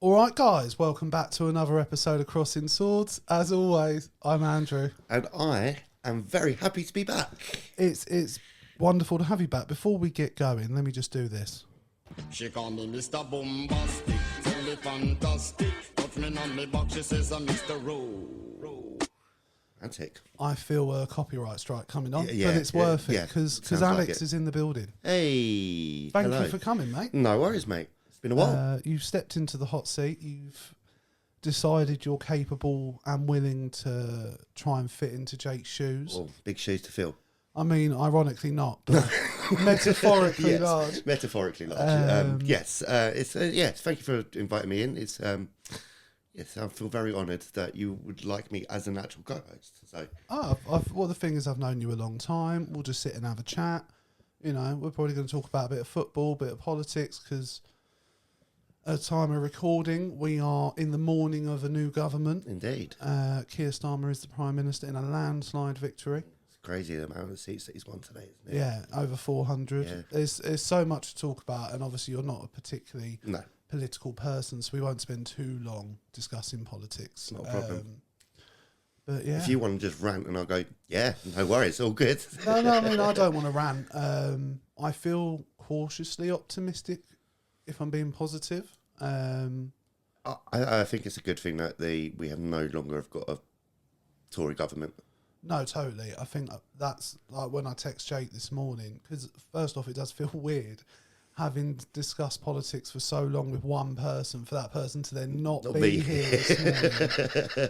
All right, guys, welcome back to another episode of Crossing Swords. As always, I'm Andrew. And I am very happy to be back. It's wonderful to have you back. Before we get going, let me just do this. She call me Mr. Bombastic, tell me fantastic. Touch me on me back, she says I'm Mr. Rowe. Antic. I feel a copyright strike coming on, Yeah, but it's worth it yeah, because sounds Alex like it. is in the building. Hey. Thank hello. you for coming, mate. No worries, mate. It's been a while. You've stepped into the hot seat. You've decided you're capable and willing to try and fit into Jake's shoes. Oh, big shoes to fill. I mean, ironically not, but metaphorically Yes, large. metaphorically large. Yes. Thank you for inviting me in. It's yes, I feel very honoured that you would like me as a natural co-host. So Well, the thing is, I've known you a long time. We'll just sit and have a chat. You know, we're probably going to talk about a bit of football, a bit of politics, because at the time of recording, we are in the morning of a new government. indeed, Keir Starmer is the Prime Minister in a landslide victory. it's crazy the amount of seats that he's won today, isn't it? Yeah, over 400. Yeah. There's so much to talk about, and obviously you're not a particularly No, political person, so we won't spend too long discussing politics. Not a problem. But yeah. if you want to just rant and I'll go, yeah, no worries, all good. No, I mean, I don't want to rant. I feel cautiously optimistic, if I'm being positive. I think it's a good thing that we have no longer have got a Tory government. No, totally. I think that's like when I text Jake this morning, because first off, it does feel weird having discussed politics for so long with one person, for that person to then not be here this morning.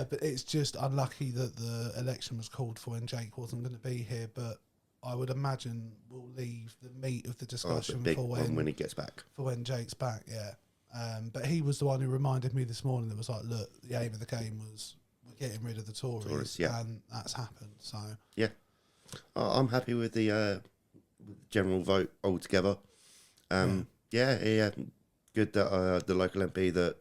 But it's just unlucky that the election was called for and Jake wasn't going to be here. But I would imagine we'll leave the meat of the discussion big for one when he gets back. For when Jake's back, yeah. But he was the one who reminded me this morning that was like, look, the aim of the game was we're getting rid of the Tories, yeah. and that's happened. So Yeah, I'm happy with the general vote altogether. Yeah, good that the local MP that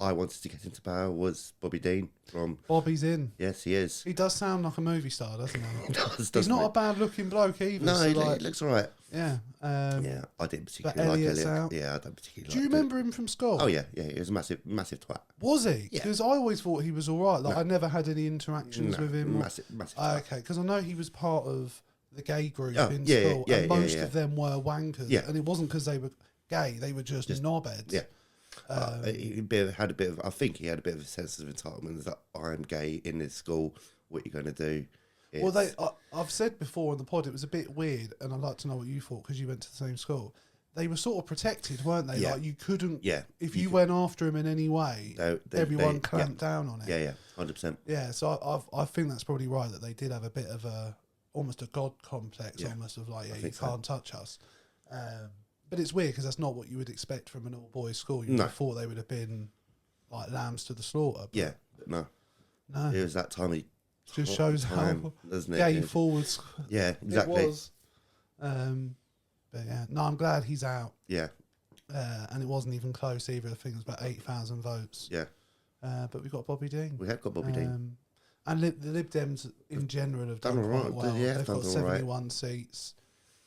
I wanted to get into power was Bobby Dean from. Bobby's in. Yes, he is. He does sound like a movie star, doesn't he? Doesn't He's not he? a bad-looking bloke either. No, so he like, looks all right. yeah. Yeah, I didn't but particularly like Elliot's Elliot. out. Yeah, I don't particularly. Do you like remember him from school? Oh yeah, he was a massive twat. Was he? Yeah. Because I always thought he was all right. Like I never had any interactions with him. Massive twat. Okay, because I know he was part of the gay group Oh, in yeah, school, yeah, and yeah, most yeah. of them were wankers. Yeah. And it wasn't because they were gay; they were just knobheads. Yeah. He had a bit of. I think he had a bit of a sense of entitlement. Is that I'm gay in this school. What you going to do? Well, I've said before on the pod, it was a bit weird, and I'd like to know what you thought because you went to the same school. They were sort of protected, weren't they? Yeah. Like you couldn't. Yeah. If you went after him in any way, everyone clamped down on it. Yeah, 100%. Yeah. So I think that's probably right that they did have a bit of almost a god complex, almost of like, you can't touch us. But it's weird because that's not what you would expect from an all boys school. You would have thought they would have been like lambs to the slaughter. But Yeah, but no. It was that time. just shows how gay forwards. Yeah, exactly. It was. But yeah, no, I'm glad he's out. Yeah, And it wasn't even close either. I think it was about 8,000 votes. yeah. But we got Bobby Dean. We have got Bobby Dean. And the Lib Dems in general have done all quite right. well. Yeah, They've got done all right. 71 seats.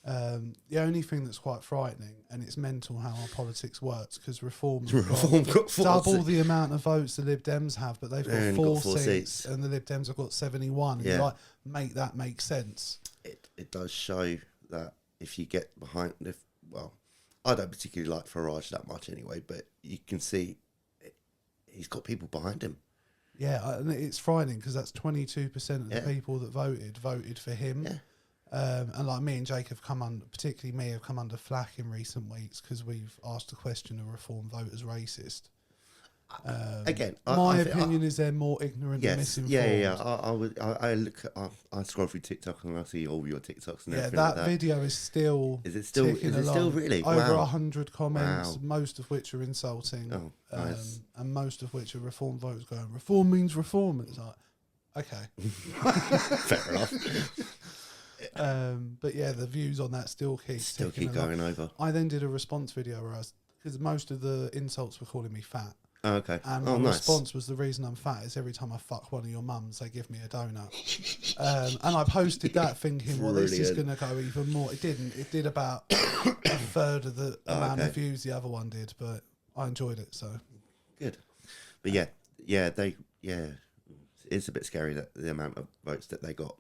The only thing that's quite frightening, and it's mental how our politics works, because Reform got double the amount of votes the Lib Dems have, but they've got four four seats, and the Lib Dems have got 71. Yeah. Like, make that make sense. It does show that if you get behind, I don't particularly like Farage that much anyway, but you can see he's got people behind him. Yeah, and it's frightening because that's 22% of the people that voted for him. Yeah. And like me and Jake have come under, particularly me, have come under flack in recent weeks because we've asked the question of Reform voters racist. Again, my opinion is they're more ignorant and misinformed. Yeah. I scroll through TikTok and I see all your TikToks and everything like that. Video is still. Is it still really over wow. 100 comments, Wow. most of which are insulting. Oh, nice. And most of which are Reform voters going, Reform means reform. And it's like, okay. Fair enough. But yeah, the views on that still keep going over. I then did a response video where because most of the insults were calling me fat. Oh, okay. And my response was, the reason I'm fat is every time I fuck one of your mums, they give me a donut. And I posted that thinking, well, this is going to go even more. It didn't. It did about a third of the amount of views the other one did, but I enjoyed it. So Good. But it's a bit scary that the amount of votes that they got.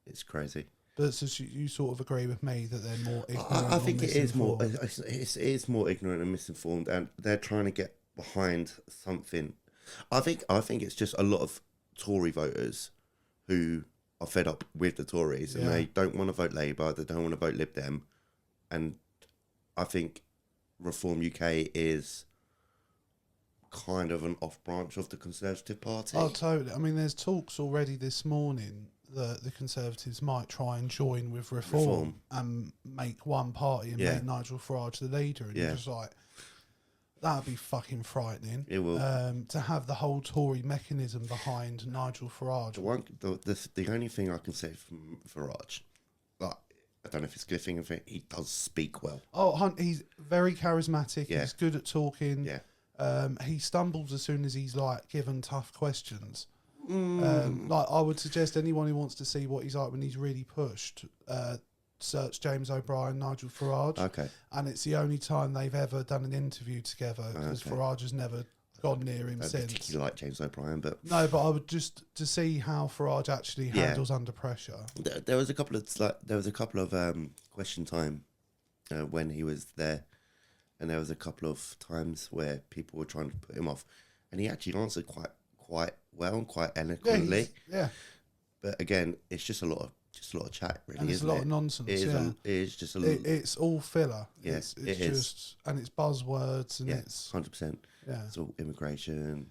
It's crazy. But so you sort of agree with me that they're more ignorant. I think it is more. misinformed? It is more ignorant and misinformed, and they're trying to get behind something. I think it's just a lot of Tory voters who are fed up with the Tories and they don't want to vote Labour. They don't want to vote Lib Dem, and I think Reform UK is kind of an off branch of the Conservative Party. Oh, totally. I mean, there's talks already this morning that the Conservatives might try and join with Reform. And make one party and make Nigel Farage the leader. And you're just like, that'd be fucking frightening. It will. To have the whole Tory mechanism behind Nigel Farage. The only thing I can say from Farage, like, I don't know if it's a good thing or anything, he does speak well. Oh, he's very charismatic. Yeah. He's good at talking. Yeah. He stumbles as soon as he's like given tough questions. Like I would suggest anyone who wants to see what he's like when he's really pushed, search James O'Brien, Nigel Farage. Okay. And it's the only time they've ever done an interview together because Farage has never gone near him I don't since. particularly like James O'Brien, but No, but I would just to see how Farage actually handles under pressure. there was a couple of question time when he was there, and there was a couple of times where people were trying to put him off, and he actually answered quite well and quite eloquently. Yeah. But again, it's just a lot of chat, really. And it's a lot of nonsense. It is just a lot. It's all filler. Yeah, it's it just is. And it's buzzwords and it's 100%. yeah. It's all immigration,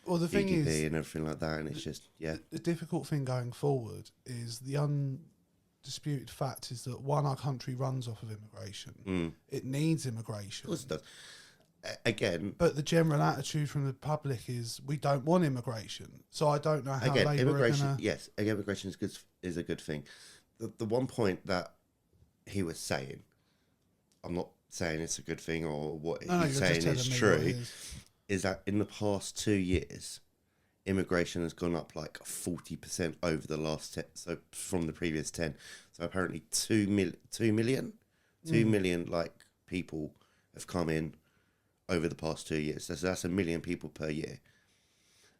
Well, the thing EDP is, and everything like that, and it's just the difficult thing going forward is the undisputed fact is that our country runs off of immigration. It needs immigration. Of course it does. Again, But the general attitude from the public is we don't want immigration. So I don't know how Labour immigration. are gonna... Yes, immigration is a good thing. The one point that he was saying, I'm not saying it's a good thing or what he's saying is true, is that in the past 2 years, immigration has gone up like 40% over the last 10, so from the previous 10. So apparently 2 million like people have come in over the past 2 years. So that's 1 million people per year.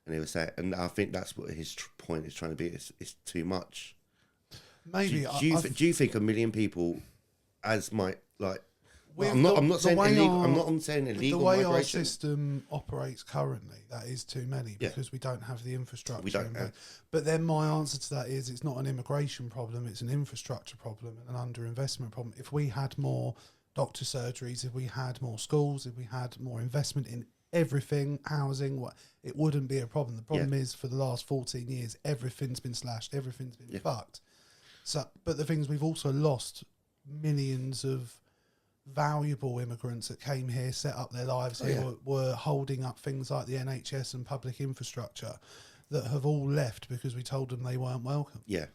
And he was saying, and I think that's what his point is trying to be. It's too much. Maybe. Do you think 1 million people, as my like? With I'm not saying illegal. I'm not saying with illegal the way migration. our system operates currently, that is too many because we don't have the infrastructure. We don't. But then my answer to that is it's not an immigration problem, it's an infrastructure problem and an underinvestment problem. If we had more doctor surgeries, if we had more schools, if we had more investment in everything, housing, it wouldn't be a problem. The problem is for the last 14 years, everything's been slashed, everything's been fucked. So, but the thing is, we've also lost millions of valuable immigrants that came here, set up their lives here, were holding up things like the NHS and public infrastructure that have all left because we told them they weren't welcome. Yeah.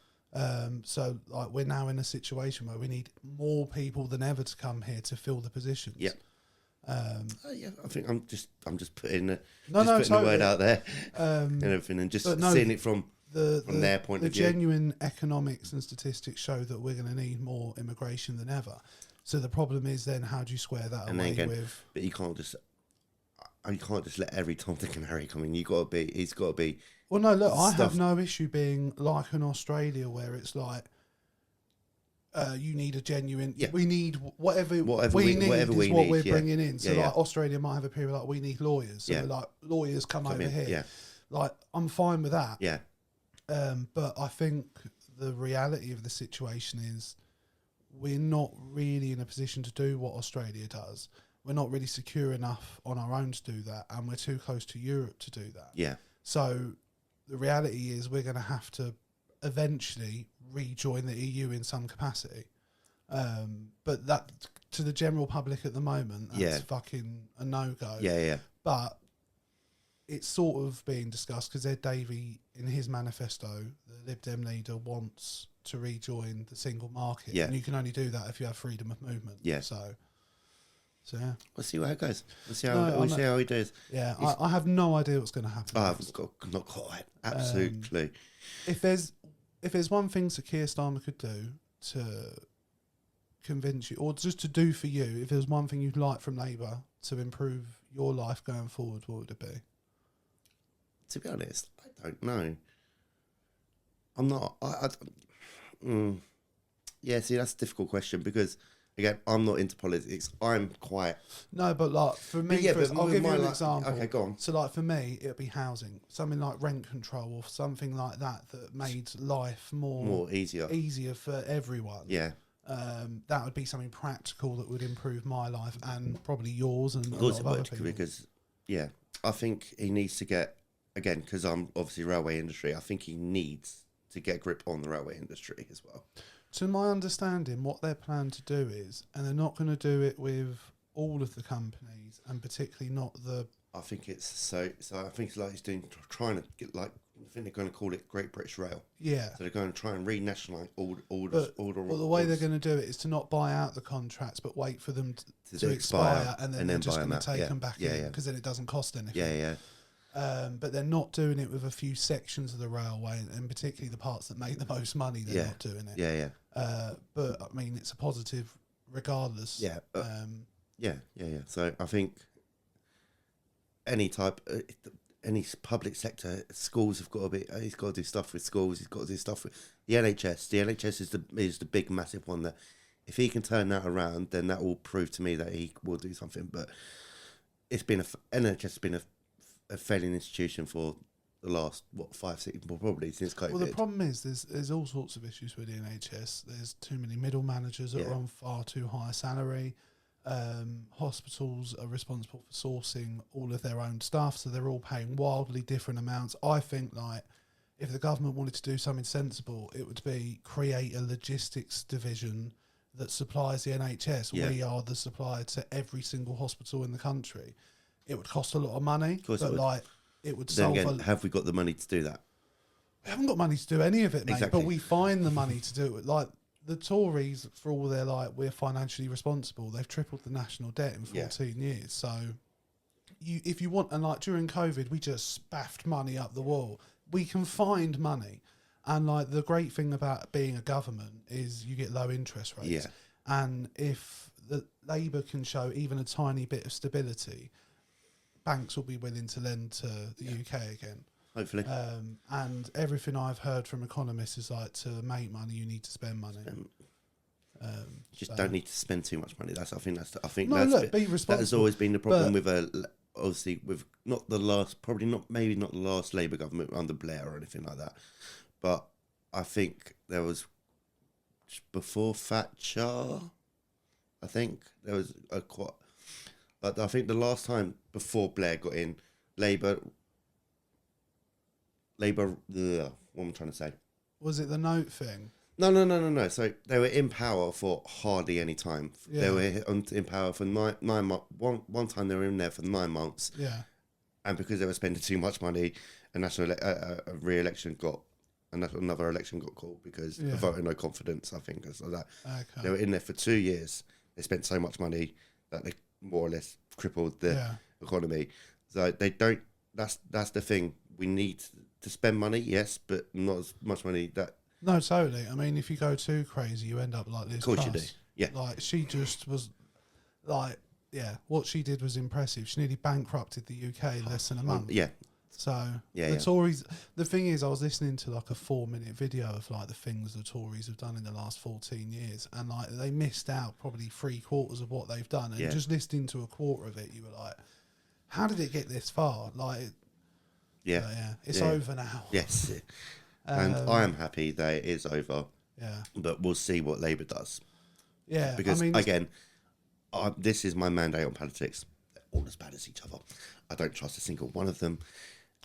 So like we're now in a situation where we need more people than ever to come here to fill the positions. Yeah. I think I'm just putting the totally. word out there and everything, and just seeing it from their point of view. The genuine economics and statistics show that we're going to need more immigration than ever. So the problem is then how do you square that away with? But you can't just let every Tom, Dick and Harry come in. He's got to be. Well, no, look, I have no issue being like in Australia where it's like, you need a genuine. Yeah. We need whatever we need is what we're bringing in. So like Australia might have a period like we need lawyers. So like lawyers come over here. Yeah. Like I'm fine with that. Yeah. But I think the reality of the situation is we're not really in a position to do what Australia does. We're not really secure enough on our own to do that, and we're too close to Europe to do that. Yeah. So the reality is we're going to have to eventually rejoin the EU in some capacity. But that, to the general public at the moment, that's fucking a no-go. Yeah, yeah. But it's sort of being discussed because Ed Davey, in his manifesto, the Lib Dem leader, wants to rejoin the single market. Yeah. And you can only do that if you have freedom of movement. Yeah. So yeah. We'll see how it goes. We'll see how he does. Yeah, I have no idea what's going to happen. Not quite. Absolutely. If there's one thing that Keir Starmer could do to convince you, or just to do for you, if there's one thing you'd like from Labour to improve your life going forward, what would it be? To be honest, I don't know. I'm not. Yeah, see, that's a difficult question because, again, I'm not into politics. I'm quite... No, but like for me, yeah, Chris, but I'll give you an like, example. okay, go on. So like for me, it'd be housing, something like rent control or something like that made life more easier for everyone. Yeah. That would be something practical that would improve my life and probably yours and Of a course lot it of other would, people. because, yeah, I think he needs to get, again, because I'm obviously railway industry, I think he needs to get a grip on the railway industry as well. To my understanding, what they're planning to do is, and they're not going to do it with all of the companies, and particularly not the... I think it's so I think it's like he's trying to get, like, I think they're going to call it Great British Rail. Yeah. So they're going to try and renationalise all the way they're going to do it is to not buy out the contracts, but wait for them to expire, and then they're just going to take them back in, because then it doesn't cost anything. Yeah. But they're not doing it with a few sections of the railway, and particularly the parts that make the most money. They're not doing it. Yeah. But I mean, it's a positive, regardless. Yeah. Yeah. So I think any public sector, schools have got to be. He's got to do stuff with schools. He's got to do stuff with the NHS. The NHS is the big, massive one that, if he can turn that around, then that will prove to me that he will do something. But it's been NHS has been a failing institution for the last 5, 6, probably since COVID. Well, the problem is there's all sorts of issues with the NHS. There's too many middle managers that are on far too high a salary. Hospitals are responsible for sourcing all of their own stuff, so they're all paying wildly different amounts. I think, like, if the government wanted to do something sensible, it would be create a logistics division that supplies the NHS. Yeah. We are the supplier to every single hospital in the country. It would cost a lot of money, but it would then solve. again, have we got the money to do that? We haven't got money to do any of it, mate. Exactly. But we find the money to do it. Like the Tories, for all their we're financially responsible, they've tripled the national debt in 14 years. So, if you want, and like during COVID, we just spaffed money up the wall. We can find money, and like the great thing about being a government is you get low interest rates. Yeah. And if the Labour can show even a tiny bit of stability, banks will be willing to lend to the UK again. Hopefully. And everything I've heard from economists is like, to make money, you need to spend money. Just don't need to spend too much money. Be responsible. That has always been the problem with obviously with not the last Labour government under Blair or anything like that. But I think there was before Thatcher. I think there was I think the last time before Blair got in, Labour. What am I trying to say? Was it the note thing? No. So they were in power for hardly any time. Yeah. They were in power for 9 months. One time they were in there for 9 months. Yeah. And because they were spending too much money, another election got called because of vote of no confidence, I think. So that they were in there for 2 years. They spent so much money that they more or less crippled the economy. So they don't. That's the thing. We need to spend money, yes, but not as much money that. No, totally. I mean, if you go too crazy, you end up like this. Of course you do. Yeah. Like she just was, like, what she did was impressive. She nearly bankrupted the UK in less than a month. Yeah. So the Tories. The thing is, I was listening to like a 4-minute video of like the things the Tories have done in the last 14 years, and like they missed out probably 3/4 of what they've done. And just listening to a quarter of it, you were like, how did it get this far? Like, it's over now. Yes. And I am happy that it is over. Yeah. But we'll see what Labour does. Yeah. Because, again, this is my mandate on politics. They're all as bad as each other. I don't trust a single one of them.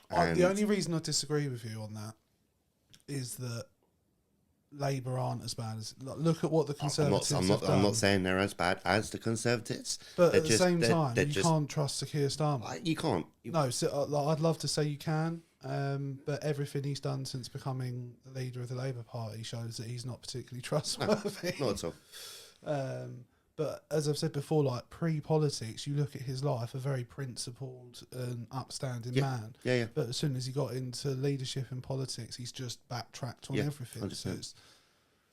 The only reason I disagree with you on that is that Labour aren't as bad as... Look at what the Conservatives have done. I'm not saying they're as bad as the Conservatives. But at the same time, you can't trust Sir Keir Starmer. You can't. No, so, I'd love to say you can, but everything he's done since becoming the leader of the Labour Party shows that he's not particularly trustworthy. No, not at all. But as I've said before, like pre-politics, you look at his life, a very principled and upstanding man. Yeah. But as soon as he got into leadership and politics, he's just backtracked on everything. 100%.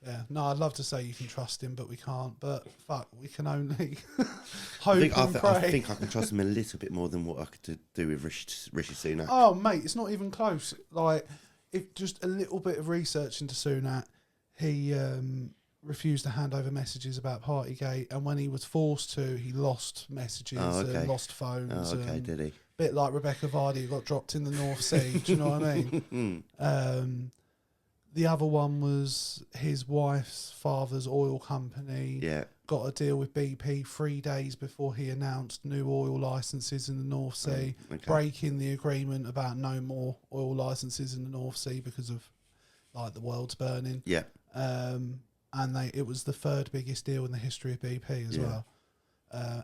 So Yeah, no, I'd love to say you can trust him, but we can't. But fuck, we can only hope and pray. I think I can trust him a little bit more than what I could do with Rishi Sunak. Oh, mate, it's not even close. Like, if just a little bit of research into Sunak, he refused to hand over messages about Partygate, and when he was forced to, he lost messages and lost phones. Oh, okay, did he? Bit like Rebecca Vardy, who got dropped in the North Sea. Do you know what I mean? The other one was his wife's father's oil company. Yeah. Got a deal with BP 3 days before he announced new oil licenses in the North Sea, breaking the agreement about no more oil licenses in the North Sea because of like the world's burning. Yeah. And it was the third biggest deal in the history of BP as well.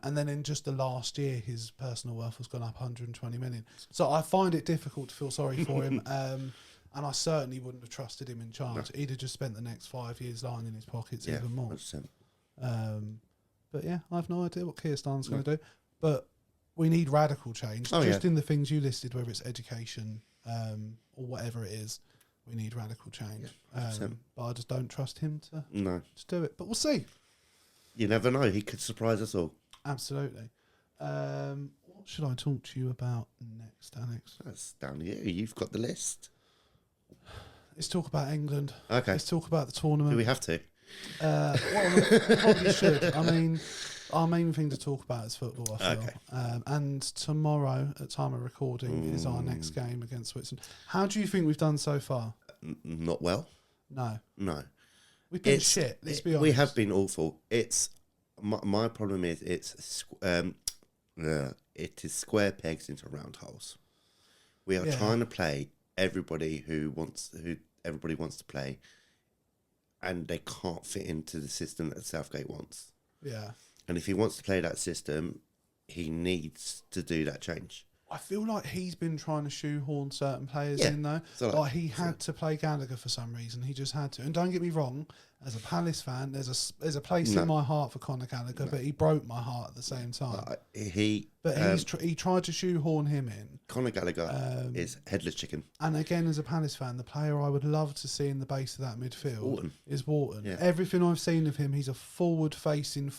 And then in just the last year, his personal wealth has gone up 120 million. So I find it difficult to feel sorry for him. And I certainly wouldn't have trusted him in charge. No. He'd have just spent the next 5 years lying in his pockets even more. 100%. But yeah, I have no idea what Keir Starmer's going to do. But we need radical change. In the things you listed, whether it's education or whatever it is, we need radical change. But I just don't trust him to do it. But we'll see. You never know. He could surprise us all. Absolutely. What should I talk to you about next, Alex? That's down here. You've got the list. Let's talk about England. Okay. Let's talk about the tournament. Do we have to? We probably should. I mean, our main thing to talk about is football, I feel. Okay. And tomorrow, at time of recording, is our next game against Switzerland. How do you think we've done so far? Not well. No. We've been shit, let's be honest. We have been awful. It's my problem is it is square pegs into round holes. We are trying to play everybody who everybody wants to play, and they can't fit into the system that Southgate wants. Yeah. And if he wants to play that system, he needs to do that change. I feel like he's been trying to shoehorn certain players in, though. So he had to play Gallagher for some reason. He just had to. And don't get me wrong, as a Palace fan, there's a place in my heart for Conor Gallagher, but he broke my heart at the same time. He tried to shoehorn him in. Conor Gallagher is headless chicken. And again, as a Palace fan, the player I would love to see in the base of that midfield is Wharton. Yeah. Everything I've seen of him, he's a forward-facing,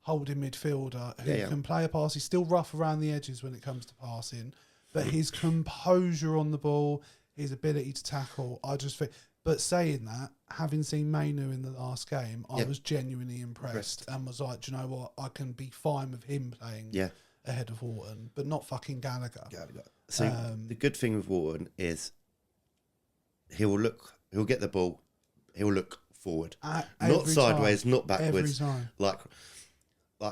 holding midfielder who can play a pass. He's still rough around the edges when it comes to passing, but his composure on the ball, his ability to tackle, I just think. But saying that, having seen Mainu in the last game, I was genuinely impressed and was like, do you know what? I can be fine with him playing ahead of Wharton, but not fucking Gallagher. So the good thing with Wharton is he'll get the ball, he'll look forward, not sideways, not backwards. Every time. Like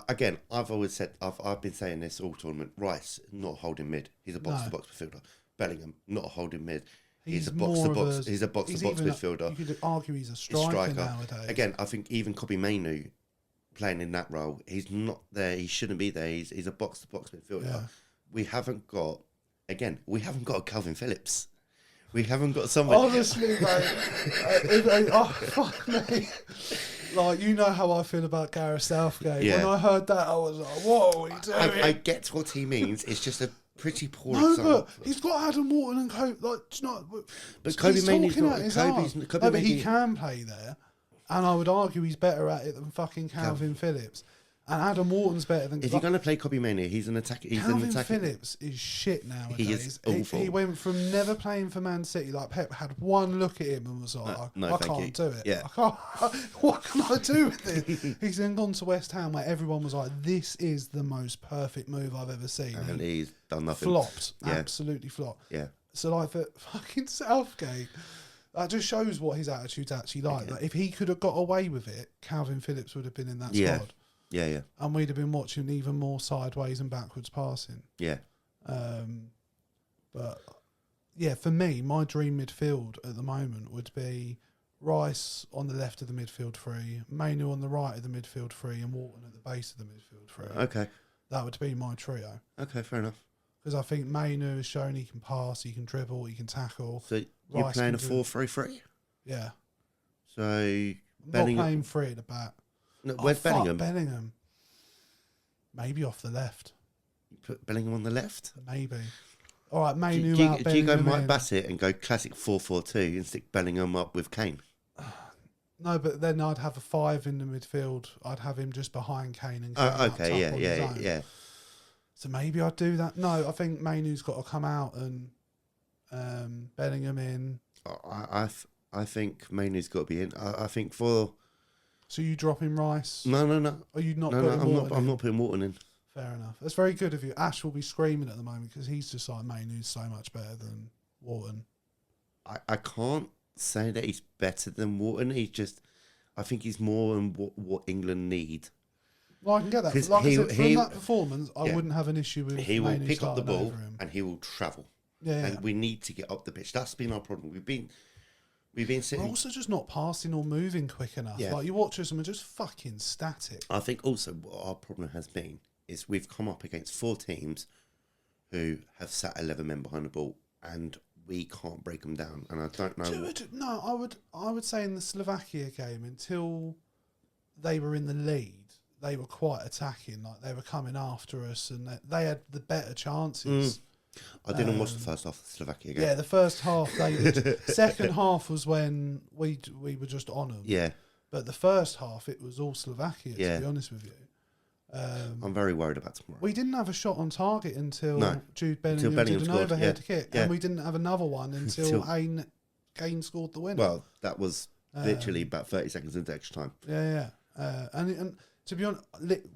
again, I've always said, I've been saying this all tournament. Rice, not holding mid. He's a box-to-box midfielder. Bellingham, not holding mid. He's a box-to-box. He's a box-to-box midfielder. You could argue he's a striker nowadays. Again, I think even Kobbie Mainoo playing in that role, he's not there. He shouldn't be there. He's a box-to-box midfielder. Yeah. We haven't got a Calvin Phillips. We haven't got somebody. Honestly, mate. Fuck me. Like, you know how I feel about Gareth Southgate. Yeah. When I heard that, I was like, what are we doing? I get what he means. It's just a pretty poor example. But he's got Adam Wharton and Kobe. Like, it's not. But Kobbie Mainoo's not. But he can play there, and I would argue he's better at it than fucking Calvin Phillips. And Adam Wharton's better than. If you're going to play Kobbie Mainoo, he's an attacker. Calvin Phillips is shit nowadays. He is awful. He went from never playing for Man City. Like, Pep had one look at him and was like, I can't do it. Yeah. What can I do with it? He's then gone to West Ham where everyone was like, this is the most perfect move I've ever seen. And he's done nothing. Flopped. Yeah. Absolutely flopped. Yeah. So, like, for fucking Southgate, that just shows what his attitude's actually like. Like, if he could have got away with it, Calvin Phillips would have been in that squad. Yeah. And we'd have been watching even more sideways and backwards passing. Yeah. But, yeah, for me, my dream midfield at the moment would be Rice on the left of the midfield three, Mainu on the right of the midfield three, and Wharton at the base of the midfield three. Okay. That would be my trio. Okay, fair enough. Because I think Mainu has shown he can pass, he can dribble, he can tackle. So you're playing a 4-3-3? Yeah. So I'm not playing three at the back. No, where's Bellingham? Bellingham. Maybe off the left. You put Bellingham on the left? Maybe. All right, Mainu out, do you go Bellingham Mike in. Bassett and go classic 4-4-2 and stick Bellingham up with Kane? I No, but then I'd have a 5 in the midfield. I'd have him just behind Kane and Kane up top on his own. Yeah. So maybe I'd do that. No, I think Mainoo's got to come out and Bellingham in. I think Mainoo's got to be in. I think for... So you dropping Rice? No. Are you not? I'm not putting Wharton in. Fair enough. That's very good of you. Ash will be screaming at the moment because he's just like, Mainoo's so much better than Wharton. I can't say that he's better than Wharton. He's just... I think he's more in what England need. Well, I can get that. Like I said, from that performance, I wouldn't have an issue with He will Mainoo pick up the starting ball over him. and he will travel. Yeah. And we need to get up the pitch. That's been our problem. We've been sitting... We're also just not passing or moving quick enough. Yeah. Like, you watch us and we're just fucking static. I think also what our problem has been is we've come up against 4 teams who have sat 11 men behind the ball and we can't break them down. And I don't know... No, I would say in the Slovakia game, until they were in the lead, they were quite attacking. Like, they were coming after us and they had the better chances. I didn't watch the first half of the Slovakia game. Yeah, the first half, second half was when we were just on them. Yeah. But the first half, it was all Slovakia, to be honest with you. I'm very worried about tomorrow. We didn't have a shot on target until Jude Bellingham did an scored, overhead kick, yeah. and we didn't have another one until Kane scored the winner. Well, that was literally about 30 seconds into extra time. Yeah. And to be honest,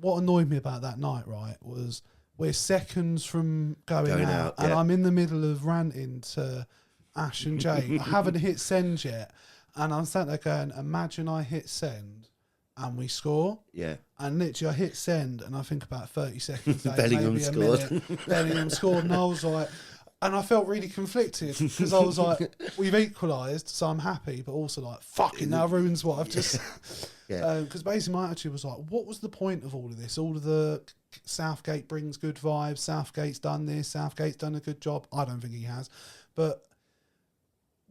what annoyed me about that night, right, was we're seconds from going out and I'm in the middle of ranting to Ash and Jay. I haven't hit send yet, and I'm sat there going, imagine I hit send and we score. Yeah. And literally I hit send and I think about 30 seconds later, Bellingham maybe scored. a minute, Bellingham scored, and I was like, and I felt really conflicted because I was like, we've equalised, so I'm happy, but also like, fucking that ruins what I've just... Because basically my attitude was like, what was the point of all of this? All of the Southgate brings good vibes, Southgate's done this, Southgate's done a good job. I don't think he has. But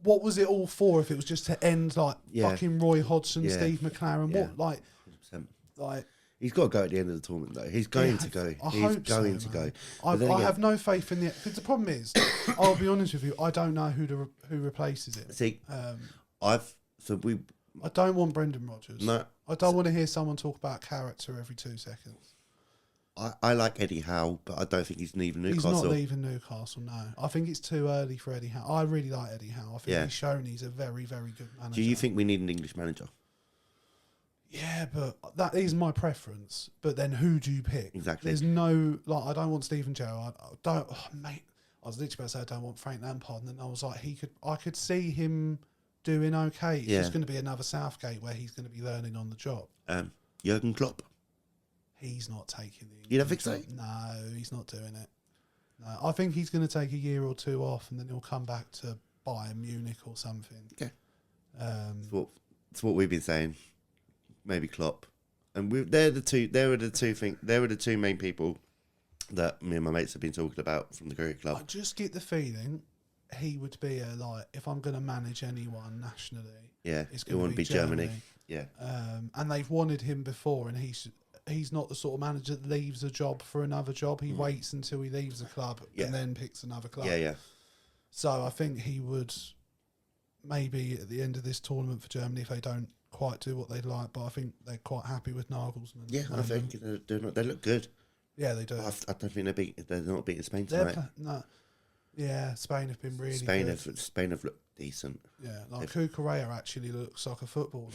what was it all for if it was just to end like fucking Roy Hodgson, Steve McLaren? What, like... 100%. Like... He's got to go at the end of the tournament, though. He's going to go. He's going to go. I have no faith in the... Because the problem is, I'll be honest with you, I don't know who replaces him. See, I don't want Brendan Rodgers. No. I don't want to hear someone talk about character every 2 seconds. I like Eddie Howe, but I don't think he's leaving Newcastle. He's not leaving Newcastle, no. I think it's too early for Eddie Howe. I really like Eddie Howe. I think he's shown he's a very, very good manager. Do you think we need an English manager? Yeah, but that is my preference. But then who do you pick? Exactly. There's no... Like, I don't want Steven Gerrard. I don't... Oh, mate, I was literally about to say I don't want Frank Lampard, and then I was like, I could see him doing okay. It's just going to be another Southgate where he's going to be learning on the job. Jurgen Klopp? He's not taking the... You don't think so? No, he's not doing it. No, I think he's going to take a year or two off and then he'll come back to Bayern Munich or something. Okay. That's what we've been saying. Maybe Klopp. And they're the two main people that me and my mates have been talking about from the cricket club. I just get the feeling he would be if I'm going to manage anyone nationally, it's going to be Germany. Yeah. And they've wanted him before, and he's not the sort of manager that leaves a job for another job. He waits until he leaves a club and then picks another club. Yeah. So I think he would maybe at the end of this tournament for Germany, if they don't quite do what they'd like, but I think they're quite happy with Nagelsmann. Yeah, I think they look good. Yeah, they do. I don't think they're not beating Spain tonight. No. Yeah, Spain have been really good. Spain have looked decent. Yeah, like Cucurella actually looks like a footballer.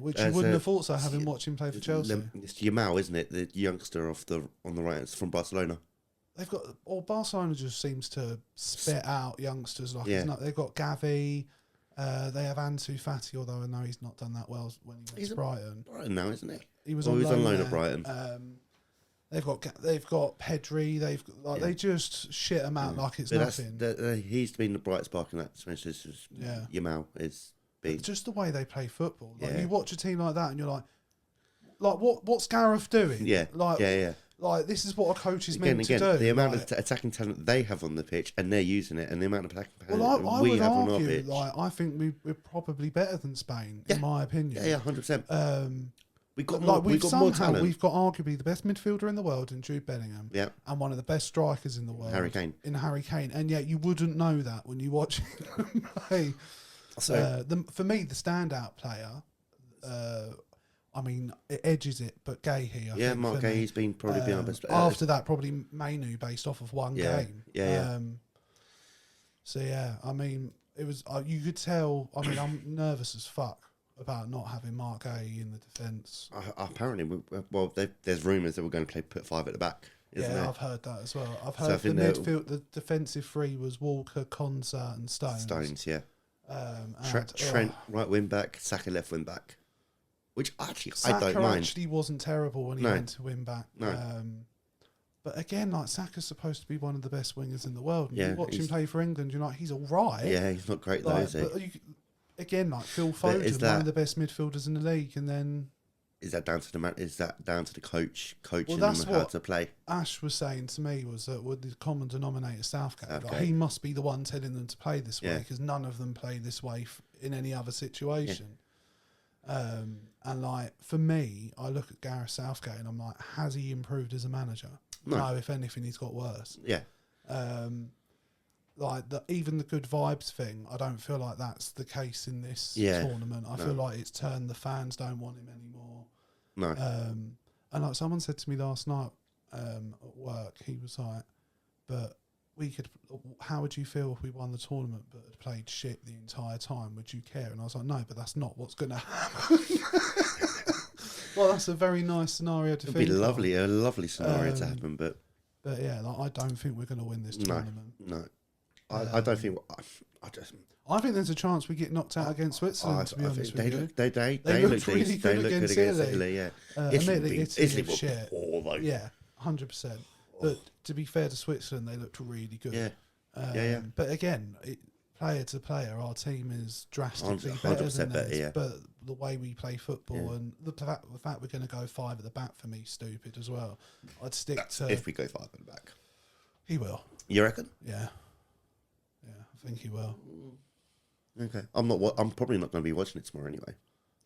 Which you wouldn't have thought so, having watched him play for Chelsea. It's Yamal, isn't it? The youngster on the right, it's from Barcelona. Barcelona just seems to spit out youngsters like it's not. They've got Gavi. They have Ansu Fati, although I know he's not done that well when he went to Brighton. Brighton now, isn't he? He was on loan at there. Brighton. They've got Pedri. They just shit him out like it's nothing. He's been the bright spark in that. Especially Yamal is big. Just the way they play football. Like you watch a team like that, and you're like what's Gareth doing? Yeah, Like, this is what a coach is meant to do. The amount of attacking talent they have on the pitch, and they're using it, and the amount of attacking talent I we would have argue, on our pitch. I think we're probably better than Spain, in my opinion. Yeah, 100%. We've got more talent. We've got arguably the best midfielder in the world in Jude Bellingham, and one of the best strikers in the world, Harry Kane. And yet you wouldn't know that when you watch him play. So for me, the standout player, I mean, it edges it, but Gahey. I think, Mark for me. Gahey's probably been our best player. After that, probably Mainu based off of one game. Yeah. So yeah, I mean, it was. You could tell. I mean, I'm nervous as fuck about not having Mark Gahey in the defence. Apparently, there's rumours that we're going to put 5 at the back. Isn't there? I've heard that as well. I've So heard the defensive three was Walker, Konsa, and Stones. Yeah. Trent right wing back, Saka left wing back. Which actually Saka I don't mind. Actually wasn't terrible when he went to win back. No. But again, like Saka's supposed to be one of the best wingers in the world. And you watch him he's- play for England, you're like, he's all right. Yeah, he's not great though, is he? But again, like Phil Foden, one of the best midfielders in the league, and then Is that down to the man? Is that down to the coaching that's them how what to play? Ash was saying to me was that with the common denominator Southgate, like, Southgate. he must be the one telling them to play this way Yeah. because none of them play this way in any other situation. And like for me, I look at Gareth Southgate and I'm like, has he improved as a manager? No, if anything, he's got worse. Yeah. Like even the good vibes thing, I don't feel like that's the case in this tournament. I feel like it's turned the fans don't want him anymore. No. And like someone said to me last night at work, he was like, "But we could. How would you feel if we won the tournament but had played shit the entire time? Would you care?" And I was like, "No, but that's not what's going to happen." Well, that's a very nice scenario to It'd think be of. a lovely scenario to happen, but yeah, like I don't think we're going to win this tournament. No. I don't think. I think there's a chance we get knocked out against Switzerland. To be honest with you, they looked look really good against Italy. Yeah, Italy Italy was were shit. poor though. Yeah, 100%. But to be fair to Switzerland, they looked really good. Yeah. But again, player to player, our team is drastically 100% better than better, theirs. yeah. But the way we play football and the fact we're going to go 5 at the back for me stupid as well. I'd stick to if we go 5 at the back. He will. You reckon? Yeah. Yeah, I think he will. Okay. I'm probably not going to be watching it tomorrow anyway.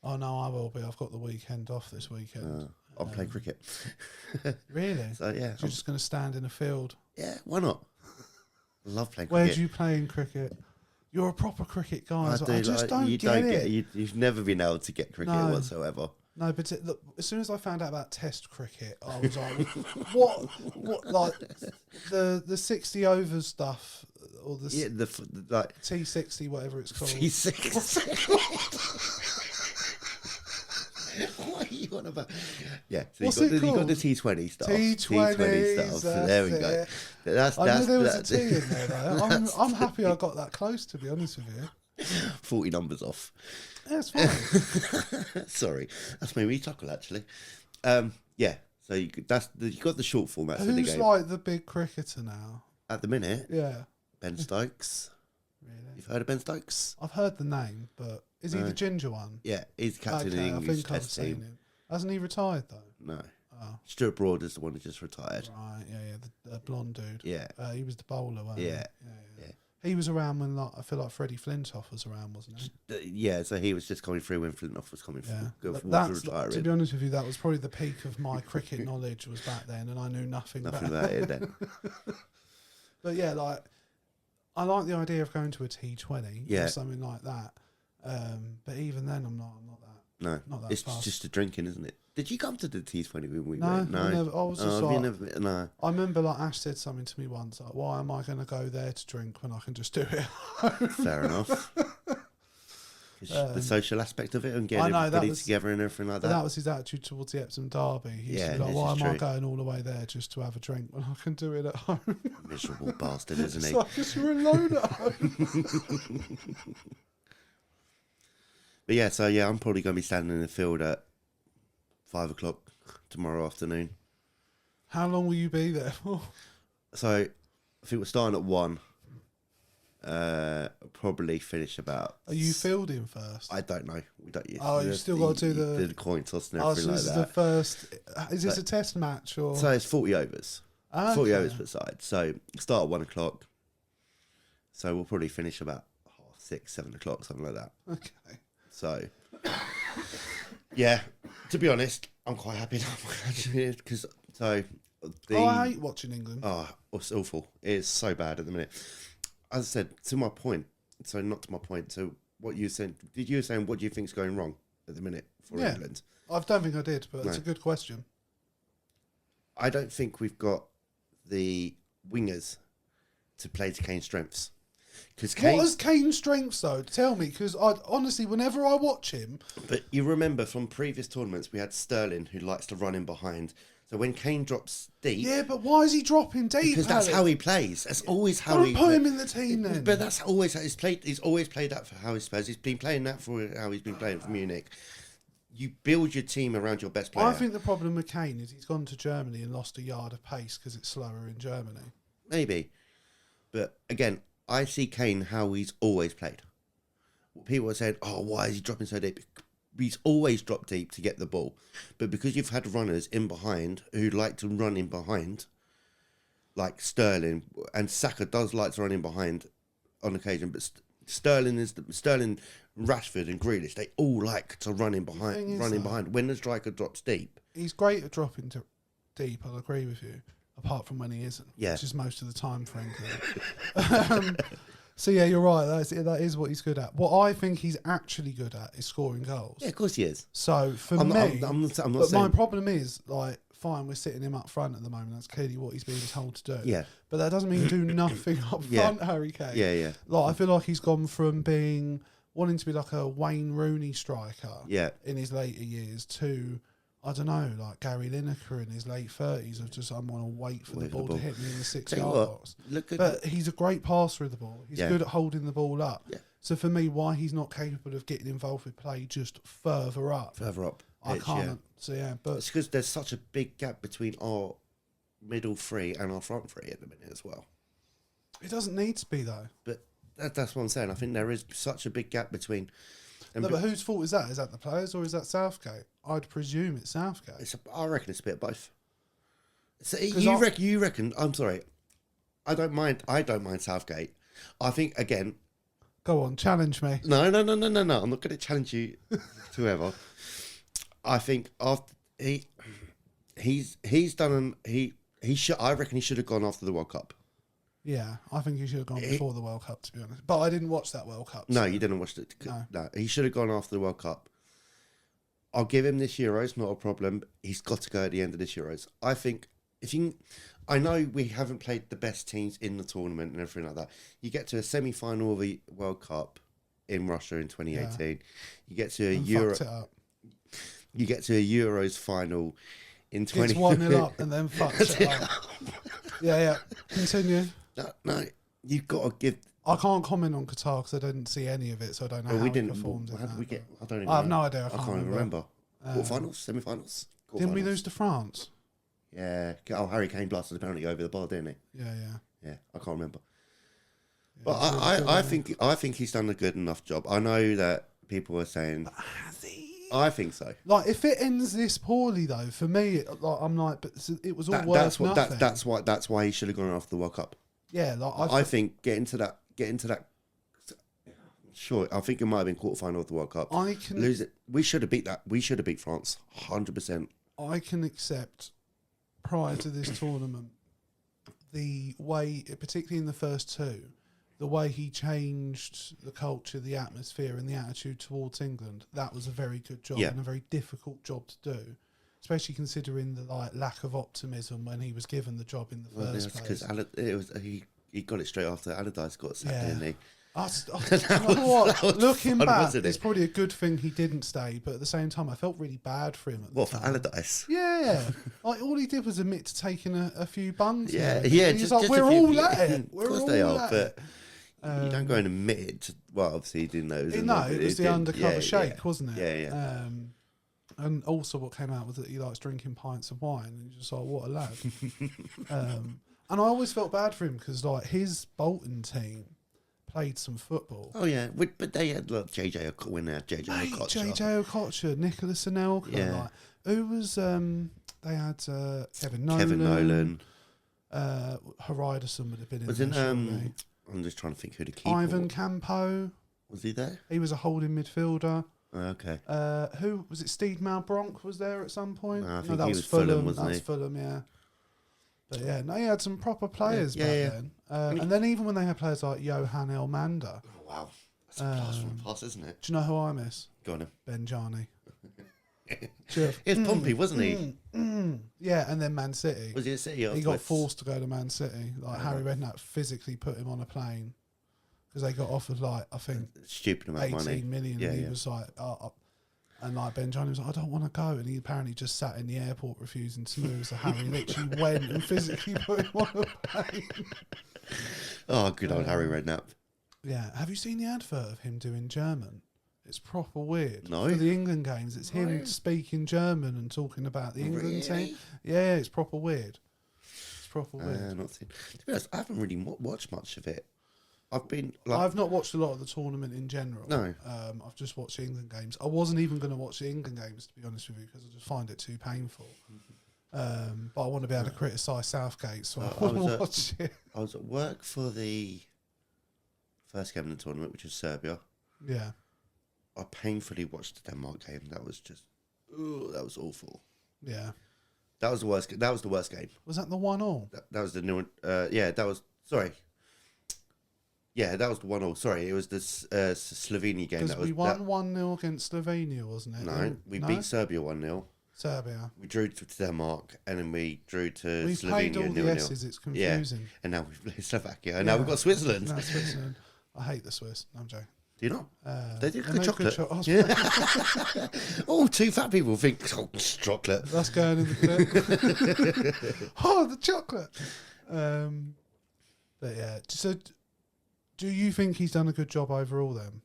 Oh no, I will be. I've got the weekend off this weekend. I'll play cricket. Really? So yeah, You're just going to stand in a field. yeah. Why not? I love playing Where cricket. do you play in cricket? You're a proper cricket guy. do, I just don't get it. You've never been able to get cricket No. whatsoever. No, but look, as soon as I found out about Test cricket, I was like, "What? Like the 60 overs stuff, or the Like T60, whatever it's called." T6. What are you on about? Yeah, so What's you it got called? the T20 stuff. T20 stuff. So that's there we go. it. I knew there was a T in there though. I'm happy I got that close, to be honest with you. 40 numbers off. Yeah, it's fine. Sorry, that's me. We chuckle actually. Yeah. So you got the short format for the Who's game like the big cricketer now? at the minute. Yeah, Ben Stokes. really. You've heard of Ben Stokes? I've heard the name, but is he the ginger one? Yeah, he's captain of the I English think I've Test seen team. him. Hasn't he retired though? No. Oh. Stuart Broad is the one who just retired. Right, yeah, the blonde dude. Yeah. He was the bowler, wasn't Yeah. he? Yeah. He was around when, like, I feel like Freddie Flintoff was around, wasn't he? Yeah, so he was just coming through when Flintoff was coming Yeah. through. That's, Retiring. to be honest with you, that was probably the peak of my cricket knowledge was back then, and I knew nothing About it then. But yeah, like, I like the idea of going to a T20 Yeah. or something like that. But even then, I'm not that. No, Not that it's fast. just a drinking, isn't it? Did you come to the T20 when we No, went? I was just like, no. I remember like Ash said something to me once, like, why am I going to go there to drink when I can just do it? Fair enough. The social aspect of it and getting I know, everybody together and everything like But that. that was his attitude towards the Epsom Derby. He used to Yeah, be like, this why is am I true. going all the way there just to have a drink when I can do it at home? Miserable bastard, isn't It's he? like, because you're alone at home. But yeah, so yeah, I'm probably going to be standing in the field at 5 o'clock tomorrow afternoon. How long will you be there for? So I think we're starting at 1. Probably finish about. Are you fielding first? I don't know. We don't. Oh, you still got to do the coin toss and Oh, everything so like this is that. the first. Is this a test match or? So it's 40 overs. Okay. 40 overs per side. So start at 1 o'clock. So we'll probably finish about 6, 7 o'clock, something like that. Okay. So, yeah, to be honest, I'm quite happy because I hate watching England. Oh, it's awful. It's so bad at the minute. As I said, to my point. So not to my point. So what you said. Did you saying what do you think's going wrong at the minute for England? I don't think I did, but it's a good question. I don't think we've got the wingers to play to Kane's strengths. What is Kane's strengths, though? Tell me, because honestly, whenever I watch him... But you remember from previous tournaments, we had Sterling, who likes to run in behind. So when Kane drops deep... Yeah, but why is he dropping deep, Because that's how he plays. That's always how he... Don't put him in the team, then. But that's always how he's played. He's always played that for how he plays. He's been playing that for how he's been playing for Munich. You build your team around your best player. I think the problem with Kane is he's gone to Germany and lost a yard of pace because it's slower in Germany. Maybe. But again, I see Kane how he's always played. People are saying, oh, why is he dropping so deep? He's always dropped deep to get the ball. But because you've had runners in behind who like to run in behind, like Sterling, and Saka does like to run in behind on occasion, but Sterling, Rashford and Grealish, they all like to run in behind. When the striker drops deep. He's great at dropping deep, I'll agree with you. Apart from when he isn't, which is most of the time, frankly. So yeah, you're right. That is what he's good at. What I think he's actually good at is scoring goals. Yeah, of course he is. So for I'm me, not but saying... my problem is, like, fine, we're sitting him up front at the moment. That's clearly what he's being told to do. Yeah. But that doesn't mean do nothing up front, Harry Kane. Yeah, yeah. Like, I feel like he's gone from wanting to be like a Wayne Rooney striker in his later years to, I don't know, like Gary Lineker in his late 30s of just, I want to wait for the ball to hit me in the 6-yard box. But he's a great passer of the ball. He's good at holding the ball up. Yeah. So for me, why he's not capable of getting involved with play just further up. I can't. So yeah, but it's because there's such a big gap between our middle three and our front three at the minute as well. It doesn't need to be though. But that's what I'm saying. I think there is such a big gap between. No, but whose fault is that? Is that the players or is that Southgate? I'd presume it's Southgate. I reckon it's a bit of both. So you reckon? I'm sorry. I don't mind Southgate. I think again. Go on, challenge me. No. I'm not going to challenge you to ever. I think after he's done he should. I reckon he should have gone after the World Cup. Yeah, I think he should have gone before the World Cup, to be honest. But I didn't watch that World Cup. No, you didn't watch it. No, he should have gone after the World Cup. I'll give him this Euros, not a problem. He's got to go at the end of this Euros. I think I know we haven't played the best teams in the tournament and everything like that. You get to a semi-final of the World Cup in Russia in 2018. Yeah. You get to a You get to a Euros final in 20... It's 1-0 up and then fucks it up. Yeah. Continue. No, you've got to give... I can't comment on Qatar because I didn't see any of it, so I don't know how we performed. How did we get... I don't even I have no idea. I can't even remember. Quarterfinals? Semi-finals? Didn't we lose to France? Yeah. Oh, Harry Kane blasted apparently over the bar, didn't he? Yeah. I can't remember. Yeah, but I think he's done a good enough job. I know that people are saying... But has he? I think so. Like, if it ends this poorly, though, for me, like, I'm like, but it was all worth nothing. That's why he should have gone after the World Cup. Yeah, like I think get into that. Sure, I think it might have been quarterfinal of the World Cup. Lose it. We should have beat that. We should have beat France, 100%. I can accept prior to this tournament the way, particularly in the first two, the way he changed the culture, the atmosphere, and the attitude towards England. That was a very good job and a very difficult job to do, especially considering the lack of optimism when he was given the job in the first place. Because he got it straight after Allardyce got sacked, didn't he? Looking back, it's probably a good thing he didn't stay, but at the same time, I felt really bad for him. For Allardyce? Yeah. Like, all he did was admit to taking a few bungs. Yeah. He's like, we're all at it. Of course they are, but you don't go and admit it to, well, obviously he didn't know. It was the undercover shake, wasn't it? Yeah. And also what came out was that he likes drinking pints of wine, and you're just like, what a lad. And I always felt bad for him because, like, his Bolton team played some football. Oh yeah, but they had JJ Okocha, Nicholas Anelka. Yeah. Like, who was they had Kevin Nolan. Hariderson would have been was in there. I'm just trying to think who the keeper Ivan Campo. Was he there? He was a holding midfielder. Okay. Who was it? Steve Malbronk was there at some point. No, I think he was Fulham, wasn't he? That's Fulham, yeah. But yeah, no, he had some proper players back then. And then even when they had players like Johan Elmander. Oh, wow. That's a blast from the past, isn't it? Do you know who I miss? Go on then. Benjani. He was Pompey, wasn't he? Yeah, and then Man City. Was he at City? He got forced to go to Man City. Like Harry Redknapp physically put him on a plane because they got offered like I think stupid amount of money. 18 million. Yeah, and he was like, and like Benjani was like, I don't want to go, and he apparently just sat in the airport refusing to move. So Harry literally went and physically put him on a plane. Oh, good old Harry Redknapp. Yeah, have you seen the advert of him doing German? It's proper weird. No. For the England games, it's him speaking German and talking about the England team. Yeah, it's proper weird. It's proper weird. Not seen. To be honest, I haven't really watched much of it. I've not watched a lot of the tournament in general. No. I've just watched the England games. I wasn't even going to watch the England games, to be honest with you, because I just find it too painful. But I want to be able to criticise Southgate, so I want to watch it. I was at work for the first game of the tournament, which was Serbia. Yeah. I painfully watched the Denmark game. That was just, that was awful. Yeah. That was the worst. That was the worst game. Was that the 1-1? That was the new one. Yeah, that was. Sorry. Yeah, that was the 1-1. Sorry, it was the Slovenia game. Because we won 1-0 against Slovenia, wasn't it? No, we beat Serbia 1-0. Serbia. We drew to Denmark, and then we drew to We've Slovenia. played all 0-0. the S's. It's confusing. Yeah, and now we've played Slovakia, and now we've got Switzerland. No, Switzerland. I hate the Swiss. No, I'm joking. Do you not? They do good make chocolate. Oh, two fat people think chocolate. that's going in the clip. Oh, the chocolate. But yeah, so do you think he's done a good job overall then?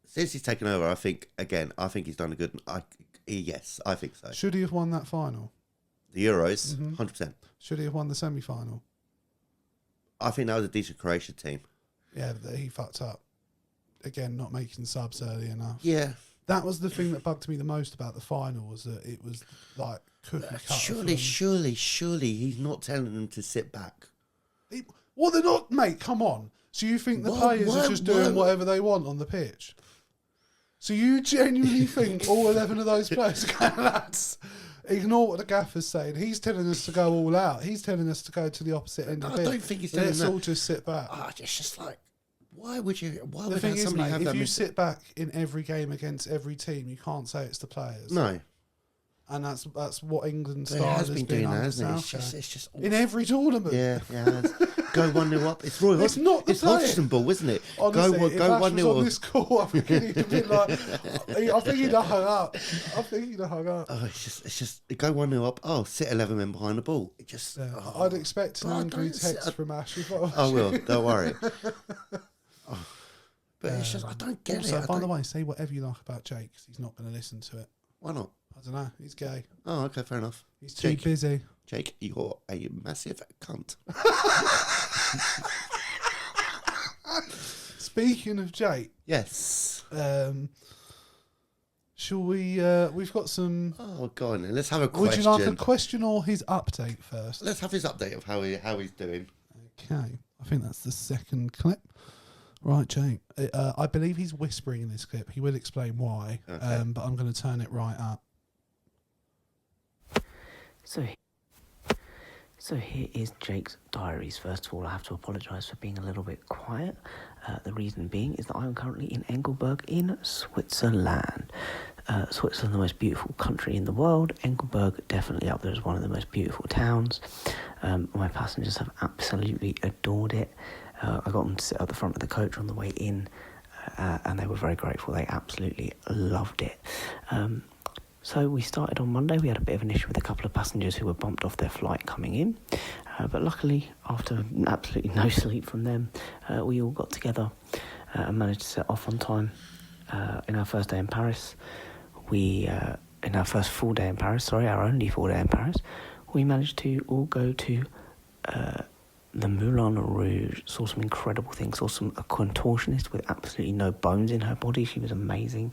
Since he's taken over, I think he's done a good. Yes, I think so. Should he have won that final? The Euros, 100%. Should he have won the semi-final? I think that was a decent Croatian team. Yeah, but he fucked up. Again, not making subs early enough. Yeah. That was the thing that bugged me the most about the final, was that it was like cookie cutter. Surely he's not telling them to sit back. Well, they're not, mate, come on. So you think the players are just doing whatever they want on the pitch? So you genuinely think all 11 of those players are going, lads, ignore what the gaffer's saying. He's telling us to go all out. He's telling us to go to the opposite end of the pitch. I don't think he's telling us that. Let's all just sit back. It's just like, why would somebody mate, have that? If you sit back in every game against every team, you can't say it's the players. No. And that's what England's style has been doing that, hasn't it? It's just in every tournament. Yeah. Go 1-0 up. It's Roy. It's not the Hodgson ball, isn't it? Honestly, go if Ash 1-0 was on this call, I think he'd have been like, I think he'd have hung up. Oh, it's just go 1-0 up. Oh, sit 11 men behind the ball. It just. Yeah, I'd expect an angry text from Ash if I was. I will. Don't worry. But it's just, I don't get it. By the way, say whatever you like about Jake, because he's not going to listen to it. Why not? I don't know. He's gay. Oh, okay, fair enough. He's too busy. Jake, you're a massive cunt. Speaking of Jake. Yes. Shall we... we've got some... Oh, go on then. Let's have a question. Would you like a question or his update first? Let's have his update of how he's doing. Okay. I think that's the second clip. Right, Jake. I believe he's whispering in this clip. He will explain why, okay. But I'm going to turn it right up. So here is Jake's diaries. First of all, I have to apologise for being a little bit quiet. The reason being is that I'm currently in Engelberg in Switzerland. Switzerland, the most beautiful country in the world. Engelberg definitely up there as one of the most beautiful towns. My passengers have absolutely adored it. I got them to sit at the front of the coach on the way in, and they were very grateful. They absolutely loved it. So we started on Monday. We had a bit of an issue with a couple of passengers who were bumped off their flight coming in. But luckily, after absolutely no sleep from them, we all got together and managed to set off on time. In our first day in Paris, in our first full day in Paris, our only full day in Paris, we managed to all go to the Moulin Rouge, saw some incredible things, saw a contortionist with absolutely no bones in her body. She was amazing.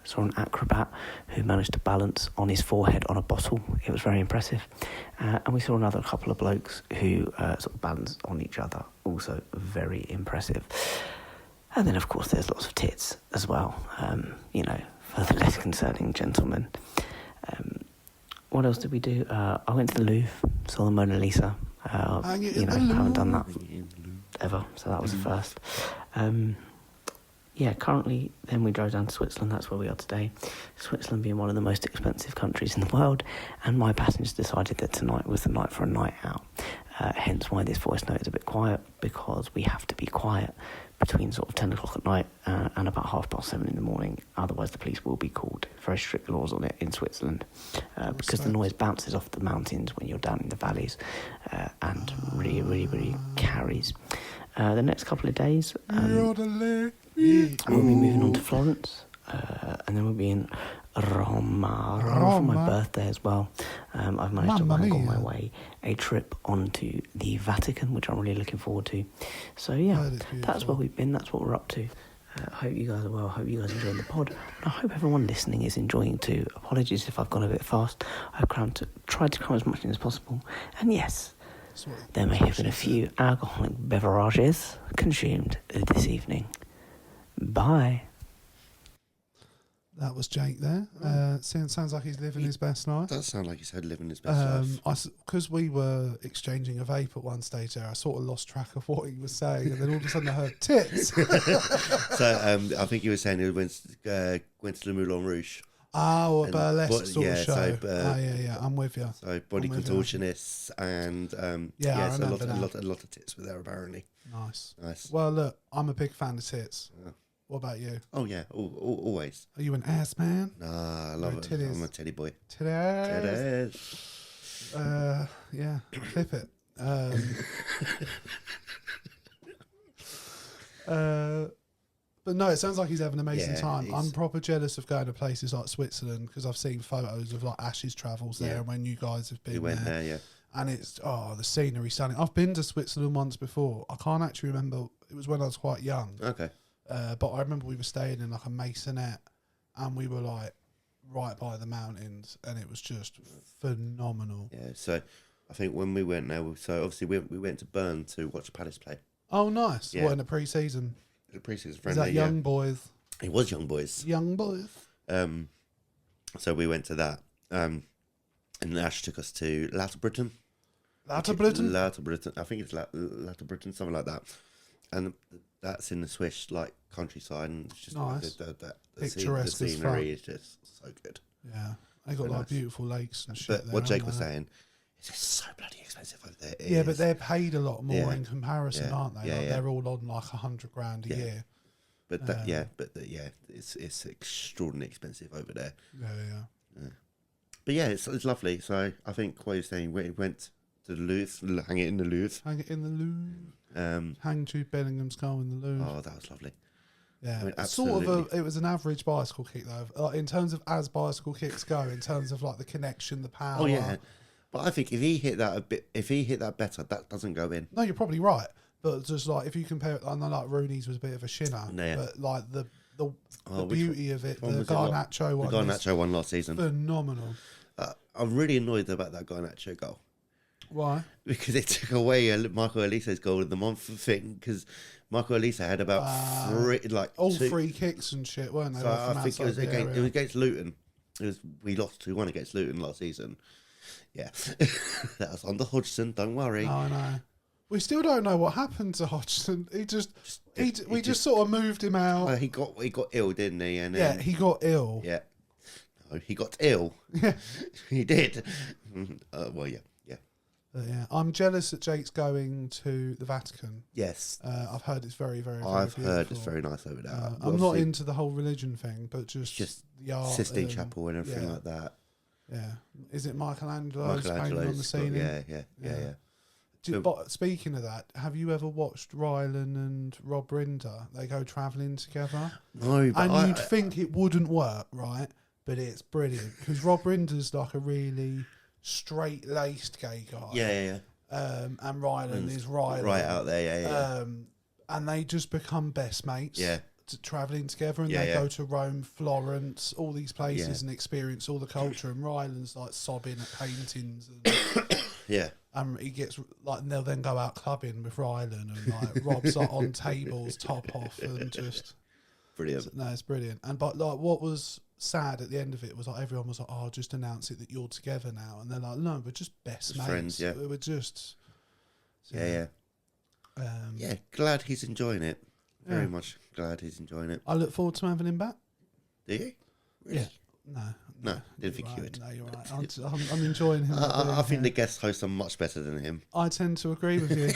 Saw an acrobat who managed to balance on his forehead on a bottle. It was very impressive. And we saw another couple of blokes who sort of balanced on each other, also very impressive. And then, of course, there's lots of tits as well, for the less concerning gentlemen. What else did we do? I went to the Louvre, saw the Mona Lisa. I haven't done that ever, so that was the first. yeah, currently, then we drove down to Switzerland. That's where we are today. Switzerland being one of the most expensive countries in the world, and my passengers decided that tonight was the night for a night out. Hence why this voice note is a bit quiet, because we have to be quiet between sort of 10 o'clock at night and about 7:30 in the morning. Otherwise, the police will be called. Very strict laws on it in Switzerland, because the noise bounces off the mountains when you're down in the valleys, and really carries. The next couple of days, we'll be moving on to Florence, and then we'll be in Roma for my birthday as well. I've managed to wrangle my way a trip onto the Vatican, which I'm really looking forward to. So yeah, that's where we've been, that's what we're up to. I hope you guys are well, I hope you guys enjoyed the pod, and I hope everyone listening is enjoying too. Apologies if I've gone a bit fast. I've tried to cram as much in as possible, and yes, there may have been a few alcoholic beverages consumed this evening. Bye. That was Jake there. Sounds like he's living his best life. Does sound like he's living his best life. Because we were exchanging a vape at one stage there, I sort of lost track of what he was saying, and then all of a sudden I heard tits. So I think he was saying he went to the Moulin Rouge. Oh, a burlesque sort of show. So, yeah, I'm with you. So body contortionists and so a lot of tits were there apparently. Nice. Nice. Well, look, I'm a big fan of tits. Yeah. What about you? Oh yeah, always. Are you an ass man? Nah, I love it. Titties? I'm a teddy boy. Titties. Yeah, flip it. But no, it sounds like he's having an amazing time. I'm proper jealous of going to places like Switzerland, because I've seen photos of like Ash's travels there, and when you guys have been there. Yeah. And it's, the scenery stunning. I've been to Switzerland once before. I can't actually remember. It was when I was quite young. Okay. But I remember we were staying in like a maisonette, and we were like right by the mountains, and it was just phenomenal. Yeah, so I think when we went there, so obviously we went to Bern to watch Palace play. Oh, nice. Yeah. What, in the pre-season? The pre-season friend. Is that Young Boys? It was Young Boys. Young Boys. So we went to that, and Ash took us to Latterbritain. Latterbritain? I think it's Latterbritain, something like that. And that's in the Swiss countryside, and it's just nice. The scenery is just so good. Yeah, they got like beautiful lakes and shit. But there, what Jake was saying is it's so bloody expensive over there. Yeah, but they're paid a lot more in comparison, aren't they? Yeah, like they're all on like $100,000 a year. But it's extraordinarily expensive over there. Yeah. But yeah, it's lovely. So I think what you're saying, we went to the Louvre, hang it in the Louvre. Hang Jude Bellingham's goal in the Louvre. Oh, that was lovely. Yeah, I mean, it was an average bicycle kick though. In terms of as bicycle kicks go, in terms of like the connection, the power. Oh yeah, but I think if he hit that better, that doesn't go in. No, you're probably right. But just like if you compare it, I know like Rooney's was a bit of a shinner, but like the beauty of it, the Garnacho one. The Garnacho one last season. Phenomenal. I'm really annoyed about that Garnacho goal. Why? Because it took away Michael Olise's goal of the month thing. Because Michael Olise had about three kicks and shit, weren't they? So I think it was against Luton. We lost 2-1 against Luton last season. Yeah, that was under Hodgson. Don't worry. Oh no. We still don't know what happened to Hodgson. We just sort of moved him out. He got ill, didn't he? And then, he got ill. Yeah. No, he got ill. Yeah, he did. Well, yeah. Yeah, I'm jealous that Jake's going to the Vatican. Yes. I've heard it's very, very, very I've beautiful. heard it's very nice over there. I'm not into the whole religion thing, but just the art. Sistine Chapel and everything like that. Yeah. Is it Michelangelo's painting on the ceiling? Yeah. But speaking of that, have you ever watched Rylan and Rob Rinder? They go travelling together. No, but and you'd think it wouldn't work, right? But it's brilliant because Rob Rinder's like a really straight-laced gay guy. Yeah. And Rylan is Rylan. Right out there, yeah. And they just become best mates. Yeah. Travelling together, and they go to Rome, Florence, all these places, and experience all the culture. And Rylan's like sobbing at paintings. And he gets like, and they'll then go out clubbing with Rylan, and like Rob's like on tables, top off, and just brilliant. No, it's brilliant. And but like, what was sad at the end of it was like everyone was like, "Oh, just announce it that you're together now," and they're like, "No, we're just best mates. Friends, yeah. We're just." Yeah. Glad he's enjoying it. Very much glad he's enjoying it. I look forward to having him back. Do you? Really? Yeah. No, didn't think you would. No, you're right. I'm enjoying him. I think the guest hosts are much better than him. I tend to agree with you.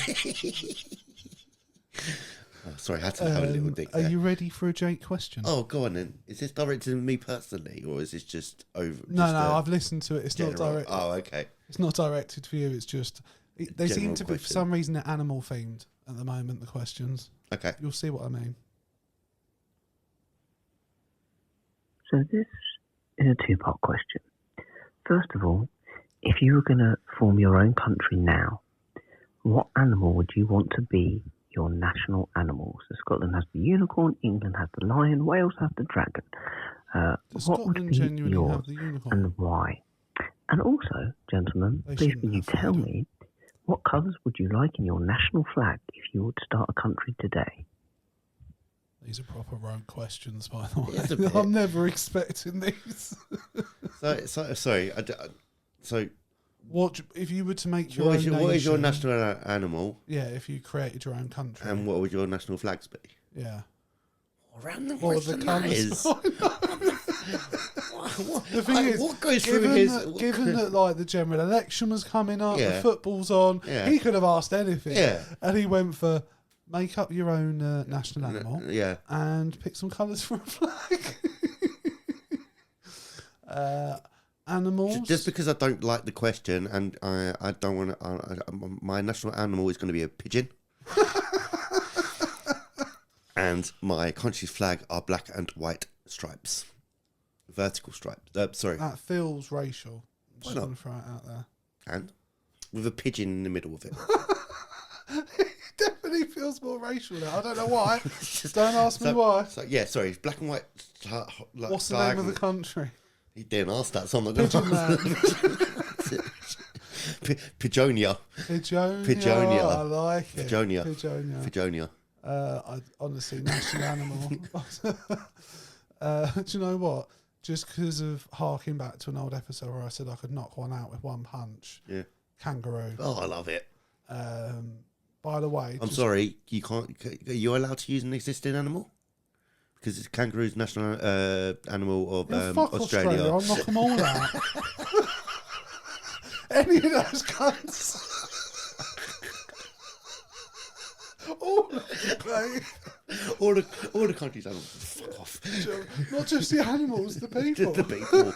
Sorry, I had to have a little dig there. Are you ready for a Jake question? Oh, go on then. Is this directed at me personally, or is this just over? No, I've listened to it. It's general, not direct. Oh, okay. It's not directed for you. It's just they seem General to be for question. some reason they're animal themed at the moment. The questions. Okay. You'll see what I mean. So this is a two-part question. First of all, if you were going to form your own country now, what animal would you want to be your national animal? So Scotland has the unicorn, England has the lion, Wales has the dragon. Does What would Scotland be genuinely yours have the unicorn? and why? And also, gentlemen, They please shouldn't can you have tell that. me what colours would you like in your national flag if you were to start a country today? These are proper rogue questions, by the It's a way. bit. I'm never expecting these. So sorry. So What if you were to make your what own is your nation- national animal, Yeah, if you created your own country. and what would your national flags be? Yeah. Random What are the colours? The thing is, what goes through his? given that like the general election was coming up, the Yeah. football's on, Yeah. he could have asked anything. Yeah. And he went for make up your own national animal Yeah. and pick some colours for a flag. Animals. Just because I don't like the question, and I don't want to. My national animal is going to be a pigeon. And my country's flag are black and white stripes, vertical stripes. Sorry, That feels racial. I'm just Why not? going to throw it out there. and with a pigeon in the middle of it. It definitely feels more racial now. I don't know why. Don't ask me why. So yeah, sorry, it's black and white. Like What's the name of the country? He didn't ask that, so I'm not going Pigeon Man. Pigeonia. Pigeonia. I like it. Pigeonia. Pigeonia. Pigeonia. I honestly, national animal. Do you know what? Just because of harking back to an old episode where I said I could knock one out with one punch. Yeah. Kangaroo. Oh, I love it. By the way, I'm sorry, you can't. Are you allowed to use an existing animal? Because it's kangaroo's national animal of Yeah, fuck Australia. I'll knock them all out. Any of those cunts. All of them, mate. all the countries' animals. Fuck off. Not just the animals, the people. The people.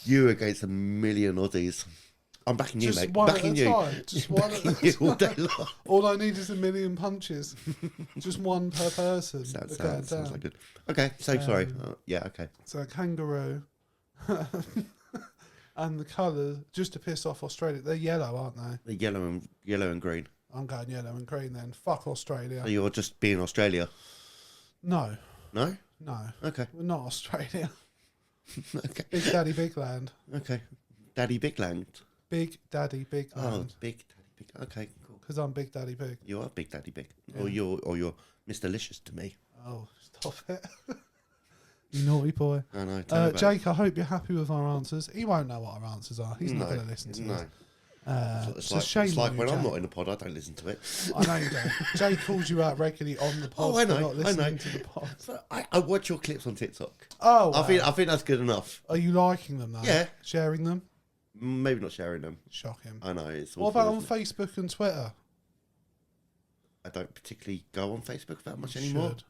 You against a million Aussies. I'm backing you, Just mate. one Backing at a you. time. Just one at a You all time. day long. All I need is a million punches. Just one per person. Sounds They're going sounds down. like good. Okay, so sorry. Yeah, okay. So a kangaroo. And the colours, just to piss off Australia, they're yellow, aren't they? The yellow and green. I'm going yellow and green then. Fuck Australia. So you're just being Australia. No. No? No. Okay. We're not Australia. Okay. Big Daddy Big Land. Okay. Daddy Big Land. Big Daddy Big Oh, Land. Big Daddy Big. Okay, cool. Because I'm Big Daddy Big. You are Big Daddy Big. Yeah. Or you're Mr. Licious to me. Oh, stop it. You naughty boy. I know. tell me about it. Jake, I hope you're happy with our answers. He won't know what our answers are. He's not No, going to listen to no. us. It's It's a shame like on you, when I'm Jake. not in the pod, I don't listen to it. I know you don't. Jake calls you out regularly on the pod Oh, I for know, not I listening know. to the pod. So I watch your clips on TikTok. Oh, I wow. think that's good enough. Are you liking them though? Yeah. Sharing them? Maybe not sharing them. Shocking. I know. It's What awful, about on isn't it? Facebook and Twitter? I don't particularly go on Facebook that much You anymore. should.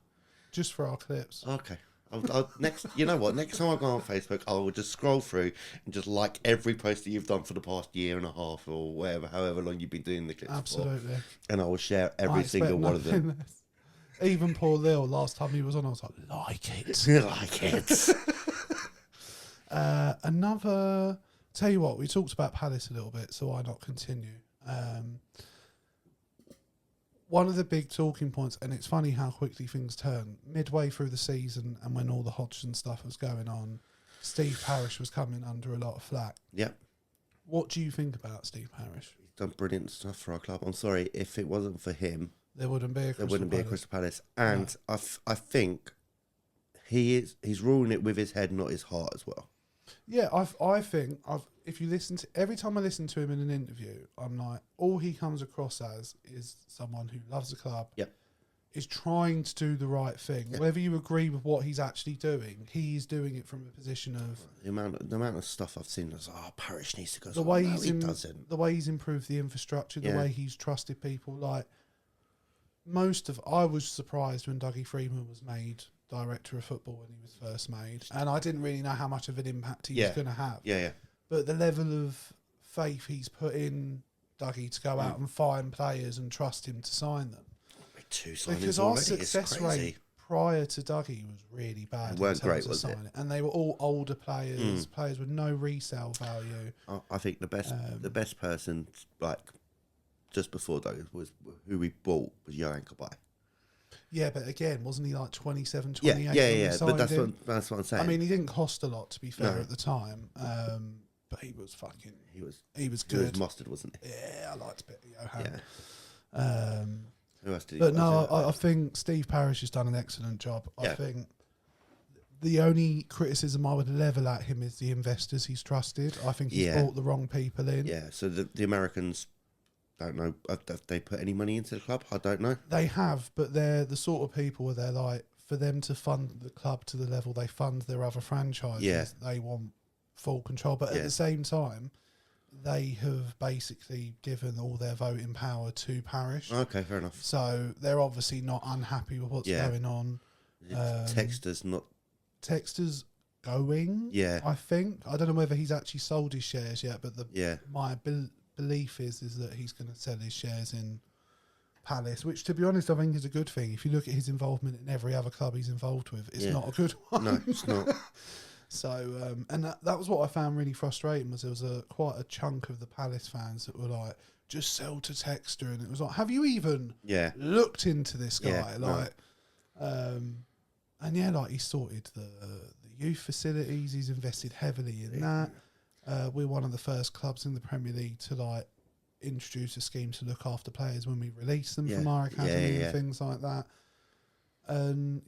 Just for our clips. Okay. I'll next, you know what? Next time I go on Facebook, I will just scroll through and just like every post that you've done for the past year and a half or whatever, however long you've been doing the clips Absolutely. for, and I will share I every expect single one of them. nothing less. Even poor Lil, last time he was on, I was like it. Like it. Another. Tell you what, we talked about Palace a little bit, so why not continue? One of the big talking points, and it's funny how quickly things turn. Midway through the season, and when all the Hodgson stuff was going on, Steve Parish was coming under a lot of flack. Yep. What do you think about Steve Parish? He's done brilliant stuff for our club. I'm sorry, if it wasn't for him, There wouldn't be a Crystal there wouldn't be a Palace. Crystal Palace. And I think he's ruling it with his head, not his heart as well. Yeah, I think if you listen to every time I listen to him in an interview, I'm like, all he comes across as is someone who loves the club. Yep. is trying to do the right thing. Yeah. Whether you agree with what he's actually doing, he's doing it from a position of the amount of stuff I've seen is, Parish needs to go. the way he doesn't. the way he's improved the infrastructure, the way he's trusted people. Like I was surprised when Dougie Freeman was made director of football when he was first made, and I didn't really know how much of an impact he was going to have. Yeah. But the level of faith he's put in Dougie to go out and find players and trust him to sign them. Because our success rate prior to Dougie was really bad. They weren't great, was it? And they were all older players, players with no resale value. I think the best person, like just before Dougie, was who we bought was Johan Kabay. Yeah, but again, wasn't he like 27, 28? Yeah. But that's what I'm saying. I mean, he didn't cost a lot, to be fair, at the time. But he was good. He was mustard, wasn't he? Yeah, I liked a bit of Johan. Yeah. Who else did? But no, I think Steve Parish has done an excellent job. I think the only criticism I would level at him is the investors he's trusted. I think he's brought the wrong people in. Yeah, so the Americans, don't know, have they put any money into the club? I don't know. They have, but they're the sort of people where they're like, for them to fund the club to the level they fund their other franchises, they want full control. But at the same time, they have basically given all their voting power to Parish. Okay, fair enough. So they're obviously not unhappy with what's going on. Texter's going. Yeah, I think. I don't know whether he's actually sold his shares yet, but my belief is that he's going to sell his shares in Palace, which, to be honest, I think is a good thing. If you look at his involvement in every other club he's involved with, it's not a good one. No, it's not. So, and that was what I found really frustrating, was there was quite a chunk of the Palace fans that were like, just sell to Texter, and it was like, have you even looked into this guy? And like he sorted the youth facilities, he's invested heavily in that. We're one of the first clubs in the Premier League to like introduce a scheme to look after players when we release them from our academy and things like that. And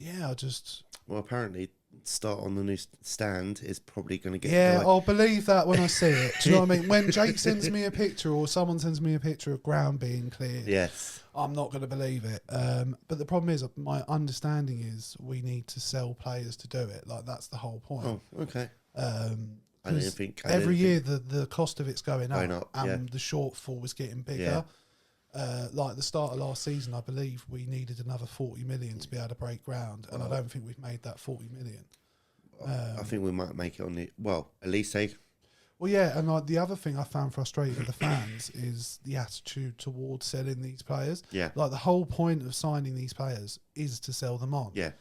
apparently start on the new stand is probably going to get... Yeah, I'll believe that when I see it. Do you know what I mean? When Jake sends me a picture or someone sends me a picture of ground being cleared, I'm not going to believe it. But the problem is, my understanding is we need to sell players to do it. Like, that's the whole point. Oh, okay. Every year the cost of it's going up and the shortfall was getting bigger. Like the start of last season, I believe we needed another 40 million to be able to break ground, and I don't think we've made that 40 million. I think we might make it on the Elise. Well, yeah, and like the other thing I found frustrating with the fans is the attitude towards selling these players. Yeah, like the whole point of signing these players is to sell them on. Yeah,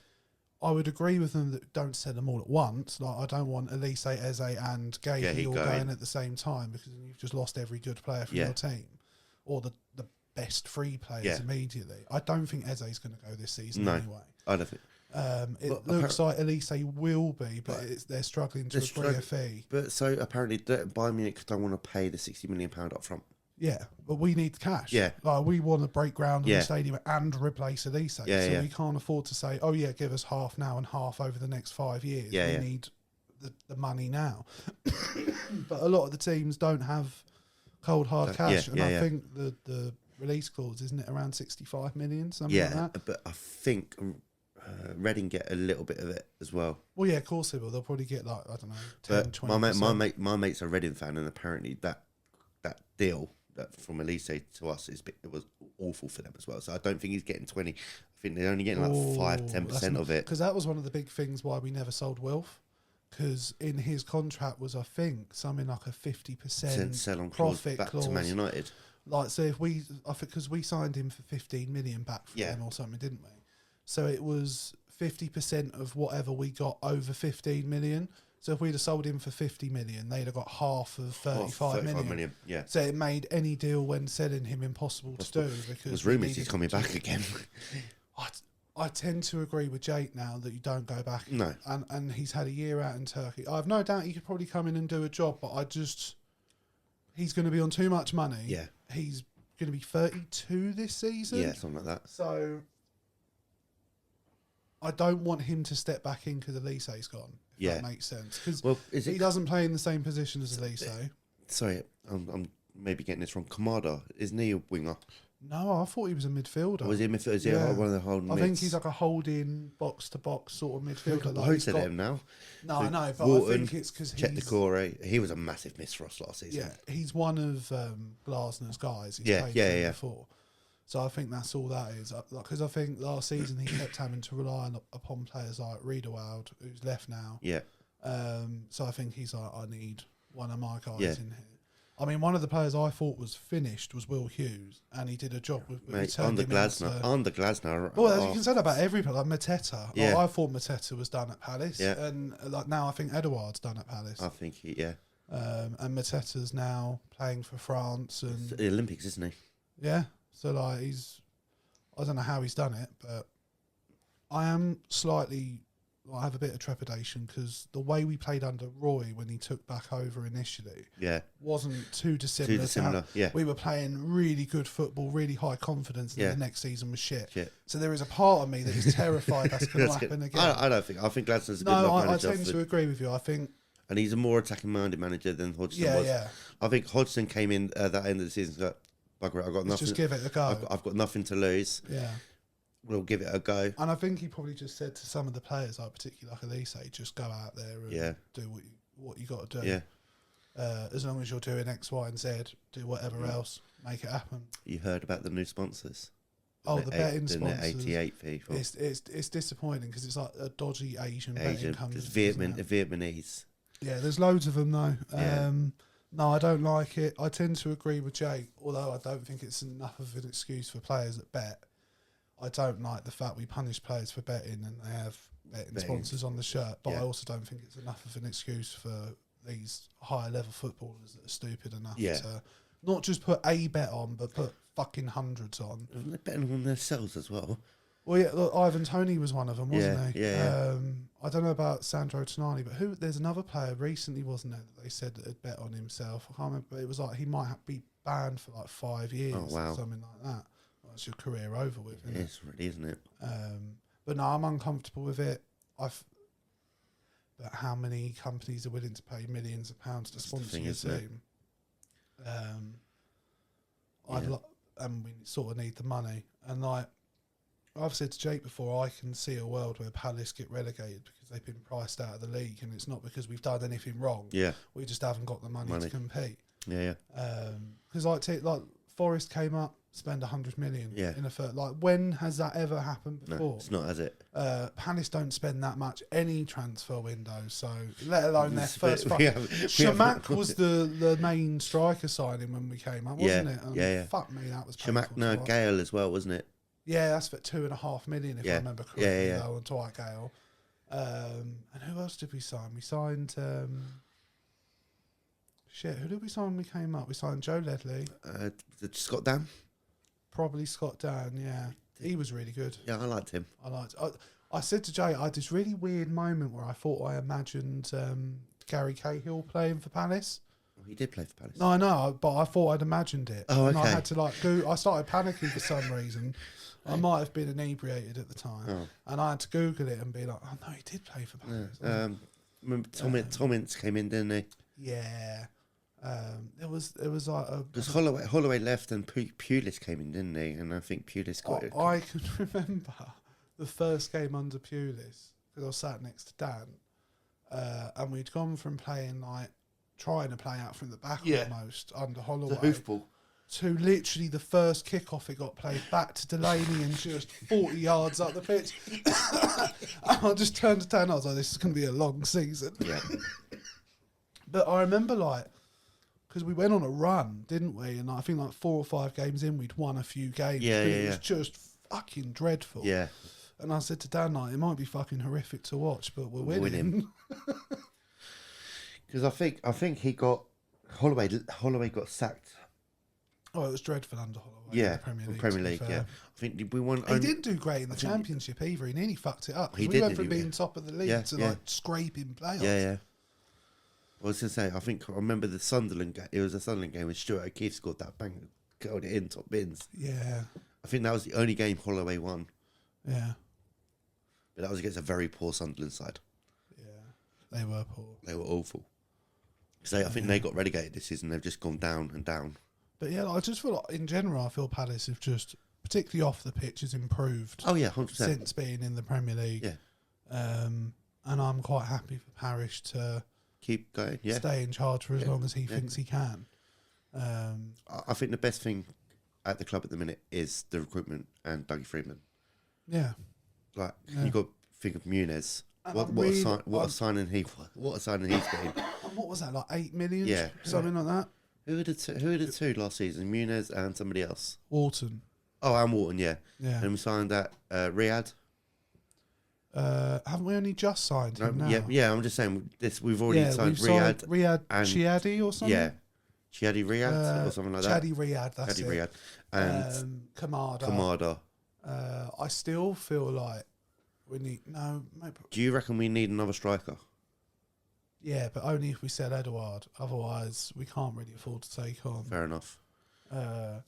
I would agree with them that don't sell them all at once. Like I don't want Elise, Eze, and Gay all going at the same time, because you've just lost every good player from your team, or the best free players immediately. I don't think Eze's going to go this season anyway. I don't think. It looks like Elise will be, but they're struggling to agree a fee. But so apparently Bayern Munich don't want to pay the £60 million up front. Yeah, but we need cash. Yeah. Like we want to break ground on the stadium and replace Elise. Yeah, we can't afford to say, oh yeah, give us half now and half over the next 5 years. We need the money now. But a lot of the teams don't have cold hard cash. And I think the release clause, isn't it around 65 million, something like that? But I think Reading get a little bit of it as well. Well, yeah, of course they will. They'll probably get like, I don't know, 10, 20%. My mate's a Reading fan, and apparently that deal that from Elise to us it was awful for them as well. So I don't think he's getting 20. I think they're only getting like 5-10% of it. Because that was one of the big things why we never sold Wilf. Because in his contract was, I think, something like a 50% sell on profit back clause to Man United. Like, so if because we signed him for 15 million back from them or something, didn't we? So it was 50% of whatever we got over 15 million. So if we'd have sold him for 50 million, they'd have got half of 35 million. Yeah. So it made any deal when selling him impossible to do. Because there's rumours he's coming back again. I tend to agree with Jake now that you don't go back. No. And he's had a year out in Turkey. I have no doubt he could probably come in and do a job, but he's going to be on too much money. Yeah. He's going to be 32 this season. Yeah, something like that. So I don't want him to step back in because Elise's gone, if that makes sense. Because he doesn't play in the same position as Elise. Sorry, I'm maybe getting this wrong. Kamada, isn't he a winger? No, I thought he was a midfielder. Or was he a midfielder? Is he Yeah. one of the holding I mids? think he's like a holding box-to-box sort of midfielder. Like Loads of them now. No, So I know, but Wharton, I think it's because Check he's... Decore. He was a massive miss for us last season. Yeah, he's one of Glasner's guys. He's Yeah, played yeah, for him yeah. before. So I think that's all that is. Because I think last season he kept having to rely upon players like Riedewald, who's left now. Yeah. So I think he's like, I need one of my guys Yeah. in here. I mean, one of the players I thought was finished was Will Hughes, and he did a job with Mate, on the Glasner. Well, you can say that about every player, like Mateta. Yeah. Like, I thought Mateta was done at Palace, Yeah. and like now I think Edouard's done at Palace. I think yeah. And Mateta's now playing for France, and The Olympics, isn't he? yeah, so like I don't know how he's done it, but I am slightly, I have a bit of trepidation because the way we played under Roy when he took back over initially Yeah. wasn't too dissimilar. to how yeah. we were playing really good football, really high confidence, and Yeah. the next season was shit. Shit. So there is a part of me that is terrified that's going to happen again. I don't think. I think Glasner's a good No, enough I manager. tend to agree with you. I think, And he's a more attacking-minded manager than Hodgson yeah, was. yeah. I think Hodgson came in at that end of the season and got, bugger it, I've got Let's nothing. just give it a go. I've got nothing to lose. Yeah. We'll give it a go. And I think he probably just said to some of the players, like particularly like Elise, just go out there and do what you got to do. Yeah. As long as you're doing X, Y, and Z, do whatever else, make it happen. You heard about the new sponsors? Oh, the betting The sponsors. 88 people. It's disappointing because it's like a dodgy Asian betting company. It's Vietnamese. Yeah, there's loads of them though. Yeah. No, I don't like it. I tend to agree with Jake, although I don't think it's enough of an excuse for players that bet. I don't like the fact we punish players for betting and they have betting sponsors on the shirt, but I also don't think it's enough of an excuse for these higher level footballers that are stupid enough to not just put a bet on, but put fucking hundreds on. They're betting on themselves as well. Well, yeah, look, Ivan Toney was one of them, wasn't he? Yeah. I don't know about Sandro Tonali, but there's another player recently, wasn't there, that they said that had bet on himself. I can't remember, but it was like he might be banned for like 5 years or something like that. Well, that's your career over with, isn't it? It's really, isn't it? But no, I'm uncomfortable with it. But how many companies are willing to pay millions of pounds to sponsor your team? And we sort of need the money. And like I've said to Jake before, I can see a world where Palace get relegated because they've been priced out of the league, and it's not because we've done anything wrong. Yeah, we just haven't got the money. To compete. Yeah, yeah. Because like Forest came up, spend 100 million in a first. Like, when has that ever happened before? No, it's not, has it? Palace don't spend that much any transfer window, so let alone their first. Shamak was the main striker signing when we came up, wasn't it? Yeah. Fuck me, that was Shamak, no, Gale as well, wasn't it? Yeah, that's for 2.5 million if I remember correctly. Though, on Dwight Gale. And who else did we sign? We signed. Who did we sign when we came up? We signed Joe Ledley. Scott Dan? Probably Scott Dan, yeah. He was really good. Yeah, I liked him. I said to Jay, I had this really weird moment where I thought I imagined Gary Cahill playing for Palace. He did play for Palace. No, I know, but I thought I'd imagined it. Oh, okay. And I had to I started panicking for some reason. I might have been inebriated at the time. And I had to Google it and be like, oh no, he did play for Palace. Remember Tom Ince came in, didn't he? Yeah. It was like a... Because Holloway left and Pulis came in, didn't he? And I think Pulis got it. I can remember the first game under Pulis, because I was sat next to Dan, and we'd gone from playing trying to play out from the back almost under Holloway. The hoofball. To literally the first kickoff, it got played back to Delaney and just 40 yards up the pitch. And I just turned to Dan, I was like, this is going to be a long season. Yeah. But I remember because we went on a run, didn't we? And I think 4 or 5 games in, we'd won a few games. Yeah, but it was just fucking dreadful. Yeah. And I said to Dan, it might be fucking horrific to watch, but we're winning. Because I think he got Holloway got sacked. Oh, it was dreadful under Holloway. Yeah, in the Premier League. Yeah, I think we won. He didn't do great in the Championship either. He nearly fucked it up. We went from being top of the league to scraping playoffs. Yeah. I was going to say, I remember the Sunderland game. It was a Sunderland game when Stuart O'Keefe scored that bang, got it in top bins. Yeah. I think that was the only game Holloway won. Yeah. But that was against a very poor Sunderland side. Yeah. They were poor. They were awful. So I think they got relegated this season. They've just gone down and down. But yeah, I just feel like in general, I feel Palace have just, particularly off the pitch, has improved. Oh yeah, 100%. Since being in the Premier League. Yeah. And I'm quite happy for Parish to keep going. Yeah. Stay in charge for as long as he thinks he can. I think the best thing at the club at the minute is the recruitment and Dougie Freeman. Yeah. Like you got to think of Muniz. What a signing he's been. And what was that, like 8 million? Yeah. Something like that? Who were the two last season? Muniz and somebody else. Wharton. Oh, and Wharton, yeah. Yeah. And we signed that Riyadh. Haven't we only just signed him now? Yeah, I'm just saying this. We've already signed Riyadh and Chiadi or something. Yeah, Chiadi Riyadh or something like that. Chiadi Riyadh, that's Chiadi it. Riyadh and Kamada. I still feel like we need maybe. Do you reckon we need another striker? Yeah, but only if we sell Edouard. Otherwise, we can't really afford to take on. Fair enough.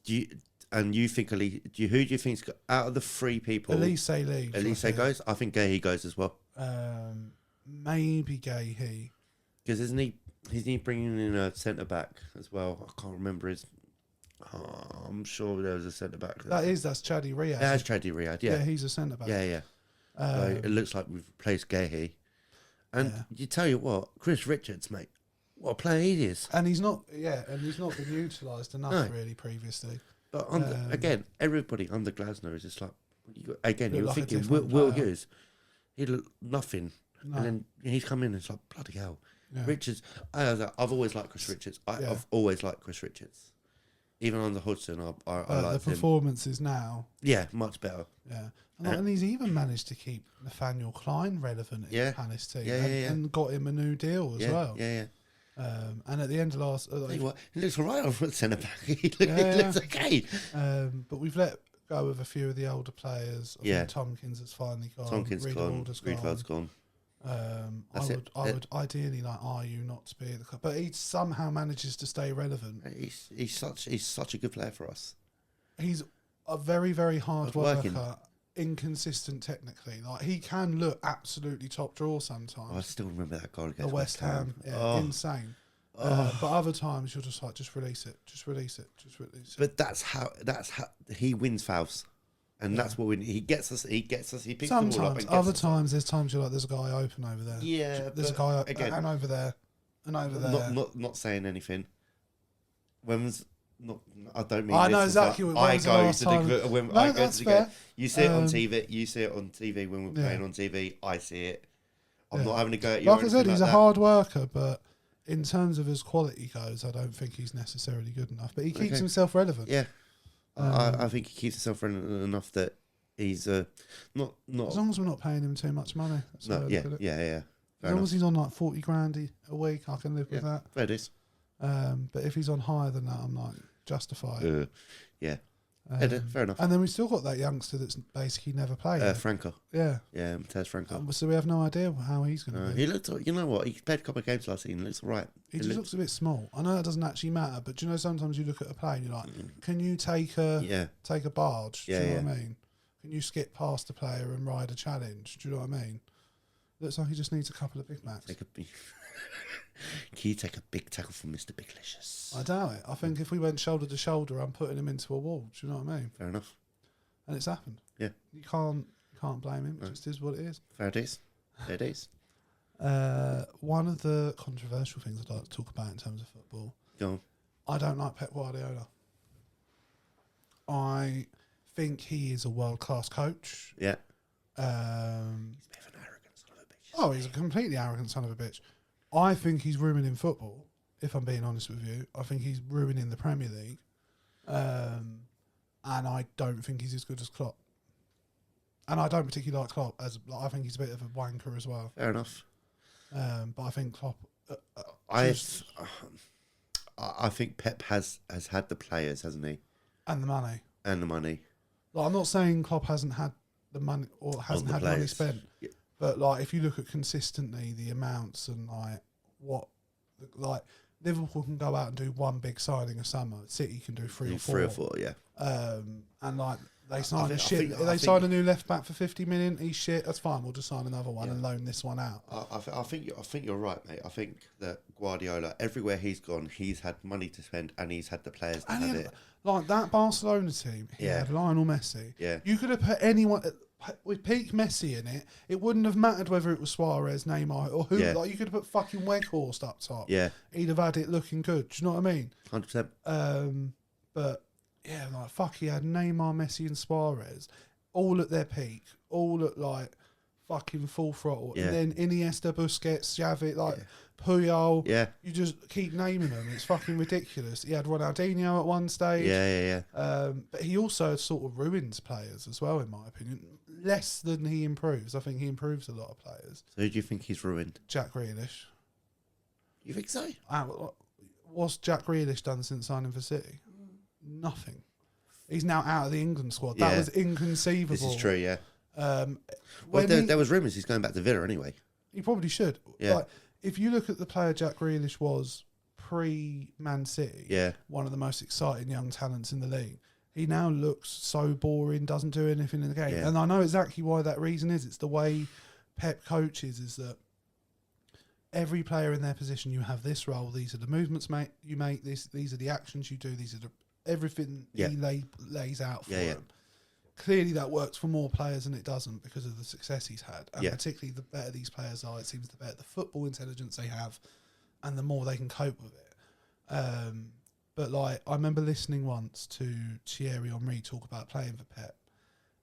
You think who do you think's got, out of the three people? Elise leaves. Elise goes. I think Gahey goes as well. Maybe Gahey. Because isn't he bringing in a centre back as well? I can't remember his. I'm sure there was a centre back. That's Chadi Riyadh. That's Chadi Riyadh. Yeah, he's a centre back. Yeah. So it looks like we've replaced Gahey. And you tell you what, Chris Richards, mate, what a player he is. And he's not been utilised enough really previously. But again, everybody under Glasner is just like, you're like thinking Will Hughes, he looked nothing, and then he's come in and it's like bloody hell. Yeah. Richards, I've always liked Chris Richards. I've always liked Chris Richards, even under Hodgson. I liked the performances now. Yeah, much better. Yeah, and he's even managed to keep Nathaniel Klein relevant in the Palace team, and got him a new deal as well. Yeah. And at the end of last... he looks all right on the centre back. He looks okay. But we've let go of a few of the older players. I think Tompkins has finally gone. Tompkins gone. Reedwald's gone. I would ideally like Ayew not to be at the club, but he somehow manages to stay relevant. He's such a good player for us. He's a very, very hard worker. Inconsistent technically, like he can look absolutely top draw sometimes. I still remember that goal against West Ham. Insane. But other times you're just like, just release it. But that's how he wins fouls, and that's what he gets us. He picks the ball up. Other times, there's times you're like, there's a guy open over there. Yeah, there's a guy again, and over there, and over there. Not saying anything. I don't mean. I know exactly what I go to the game. I go to the game. You see it on TV. You see it on TV when we're playing on TV. I see it. I'm not having to go at you. Like I said, he's a hard worker, but in terms of his quality goes, I don't think he's necessarily good enough. But he keeps himself relevant. Yeah, I think he keeps himself relevant enough that he's not. As long as we're not paying him too much money. Yeah. As long as he's on like 40 grand a week, I can live with that. Fair it is. But if he's on higher than that, I'm like, justify it. Fair enough. And then we still got that youngster that's basically never played. Franco. Yeah, Matej Franco. So we have no idea how he's going to be. He looked. You know what? He played a couple of games last season. He looks all right. He just looks a bit small. I know that doesn't actually matter, but do you know sometimes you look at a play and you're like, can you take a barge? Do you know what I mean? Can you skip past the player and ride a challenge? Do you know what I mean? Looks like he just needs a couple of Big Macs. Can you take a big tackle from Mr. Biglicious? I doubt it. I think if we went shoulder to shoulder, I'm putting him into a wall. Do you know what I mean? Fair enough. And it's happened. Yeah. You can't blame him. It just is what it is. Fair it is. One of the controversial things I'd like to talk about in terms of football. Go on. I don't like Pep Guardiola. I think he is a world-class coach. Yeah. He's a bit of an arrogant son of a bitch. Oh, he's a completely arrogant son of a bitch. I think he's ruining football, if I'm being honest with you. I think he's ruining the Premier League. And I don't think he's as good as Klopp. And I don't particularly like Klopp. I think he's a bit of a wanker as well. Fair enough. But I think Klopp... I think Pep has had the players, hasn't he? And the money. Like, I'm not saying Klopp hasn't had the money or hasn't had money spent. Yeah. But like, if you look at consistently the amounts and like Liverpool can go out and do one big signing a summer. City can do three or four. Yeah. And like They signed They signed a new left back for 50 million. He's shit. That's fine. We'll just sign another one and loan this one out. I think you're right, mate. I think that Guardiola, everywhere he's gone, he's had money to spend and he's had the players to have it. Like that Barcelona team, he had Lionel Messi. Yeah. You could have put anyone with peak Messi in it. It wouldn't have mattered whether it was Suarez, Neymar, or who. Yeah. Like you could have put fucking Weghorst up top. Yeah. He'd have had it looking good. Do you know what I mean? 100%. But yeah, like fuck, he had Neymar, Messi, and Suarez all at their peak, all at like fucking full throttle. Yeah. And then Iniesta, Busquets, Xavi, Puyol. Yeah. You just keep naming them. It's fucking ridiculous. He had Ronaldinho at one stage. Yeah. But he also sort of ruins players as well, in my opinion. Less than he improves. I think he improves a lot of players. So who do you think he's ruined? Jack Grealish. You think so? What's Jack Grealish done since signing for City? Nothing. He's now out of the England squad. That was inconceivable. This is true, yeah. Well, there was rumours he's going back to Villa anyway. He probably should. Yeah. Like, if you look at the player Jack Grealish was pre-Man City, one of the most exciting young talents in the league, he now looks so boring, doesn't do anything in the game. Yeah. And I know exactly why that reason is. It's the way Pep coaches is that every player in their position, you have this role, these are the movements you make, these are the actions you do, these are everything he lays out for them. Clearly that works for more players than it doesn't because of the success he's had. And particularly the better these players are, it seems the better the football intelligence they have and the more they can cope with it. But like, I remember listening once to Thierry Henry talk about playing for Pep,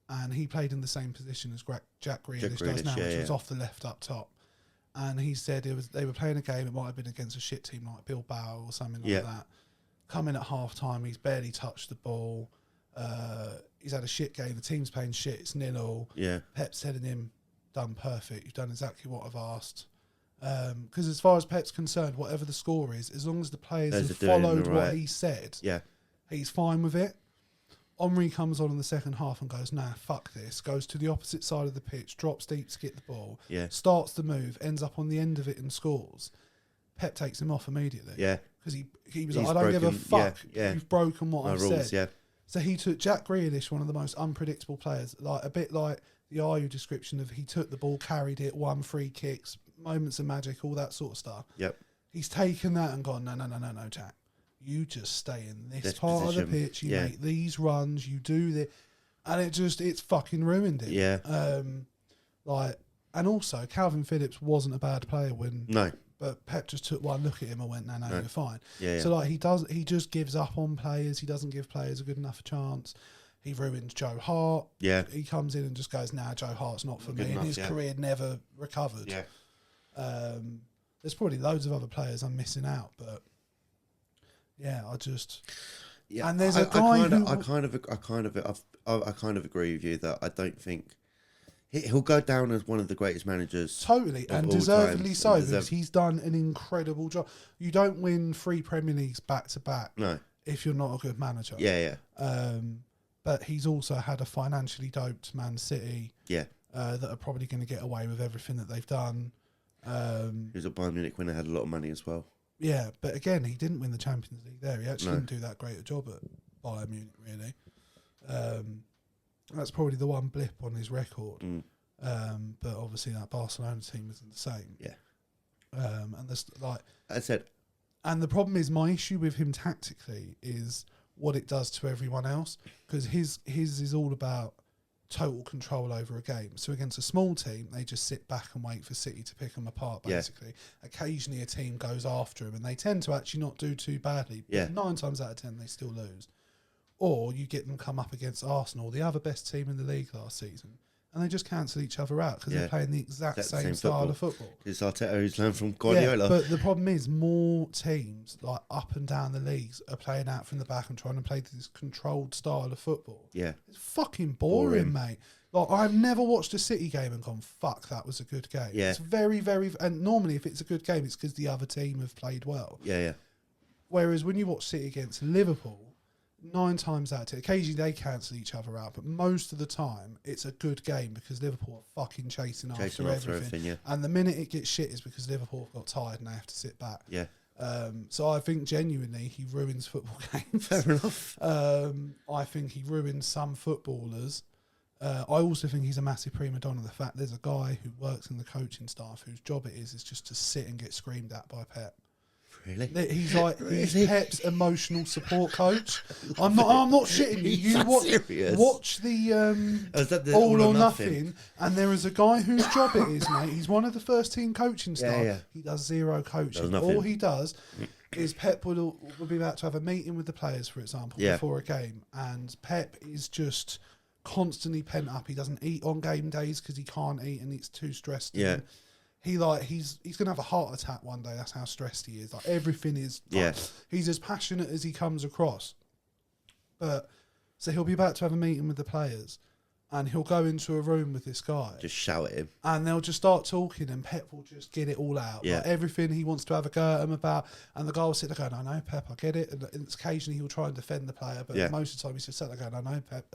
and he played in the same position as Jack Grealish does now, which was off the left up top. And he said they were playing a game, it might have been against a shit team like Bilbao or something like that. Coming at half time, he's barely touched the ball. He's had a shit game. The team's playing shit. It's 0-0. Yeah. Pep's telling him, done perfect. You've done exactly what I've asked. Because as far as Pep's concerned, whatever the score is, as long as the players have followed what he said, he's fine with it. Henry comes on in the second half and goes, nah, fuck this. Goes to the opposite side of the pitch, drops deep to get the ball, starts the move, ends up on the end of it and scores. Pep takes him off immediately. Yeah. Because he was like, I don't give a fuck. You've broken what I've said. Yeah. So he took Jack Grealish, one of the most unpredictable players, like a bit like the Ayew description of he took the ball, carried it, won free kicks, moments of magic, all that sort of stuff. Yep. He's taken that and gone, no, Jack. You just stay in this part position of the pitch. You make these runs. You do this, and it's fucking ruined it. Yeah. And also Calvin Phillips wasn't a bad player but Pep just took one look at him and went, no, you're fine. Yeah. So like he just gives up on players. He doesn't give players a good enough a chance. He ruins Joe Hart. Yeah. He comes in and just goes, nah, Joe Hart's not for me. And his career never recovered. Yeah. There's probably loads of other players I'm missing out, but and there's a guy I kind of agree with you that I don't think he'll go down as one of the greatest managers. Totally, and deservedly so, because he's done an incredible job. You don't win 3 Premier Leagues back to back if you're not a good manager. Yeah. But he's also had a financially doped Man City. Yeah. That are probably going to get away with everything that they've done. He was at Bayern Munich when they had a lot of money as well. Yeah, but again, he didn't win the Champions League there. He actually didn't do that great a job at Bayern Munich, really. That's probably the one blip on his record. But obviously that Barcelona team isn't the same. Yeah. And there's like I said, and the problem is my issue with him tactically is what it does to everyone else, because his is all about total control over a game. So against a small team, they just sit back and wait for City to pick them apart, basically. Yeah. Occasionally a team goes after them, and they tend to actually not do too badly. But 9 times out of 10, they still lose. Or you get them come up against Arsenal, the other best team in the league last season, and they just cancel each other out because they're playing the exact same style of football. It's Arteta who's learned from Guardiola. Yeah, but the problem is more teams, like up and down the leagues, are playing out from the back and trying to play this controlled style of football. Yeah. It's fucking boring, mate. Like, I've never watched a City game and gone, fuck, that was a good game. Yeah. It's very, very... And normally, if it's a good game, it's because the other team have played well. Yeah. Whereas when you watch City against Liverpool, 9 times out of 10, occasionally they cancel each other out, but most of the time it's a good game because Liverpool are fucking chasing after everything. And the minute it gets shit is because Liverpool have got tired and they have to sit back. Yeah. So I think genuinely he ruins football games. Fair enough. I think he ruins some footballers. I also think he's a massive prima donna. The fact there's a guy who works in the coaching staff whose job it is just to sit and get screamed at by Pep. Really? He's like he's Pep's emotional support coach. I'm not shitting you. You watch the All or Nothing, and there is a guy whose job it is, mate. He's one of the first team coaching staff. Yeah. He does zero coaching. All he does is Pep will be about to have a meeting with the players, for example, before a game, and Pep is just constantly pent up. He doesn't eat on game days because he can't eat and it's too stressed. Yeah. He's gonna have a heart attack one day. That's how stressed he is. Like everything is. Like, he's as passionate as he comes across. But so he'll be about to have a meeting with the players, and he'll go into a room with this guy. Just shout at him, and they'll just start talking, and Pep will just get it all out. Yeah. Like everything he wants to have a go at him about, and the guy will sit there going, "I know, Pep, I get it." And occasionally he'll try and defend the player, but most of the time he's just sat there going, "I know, Pep,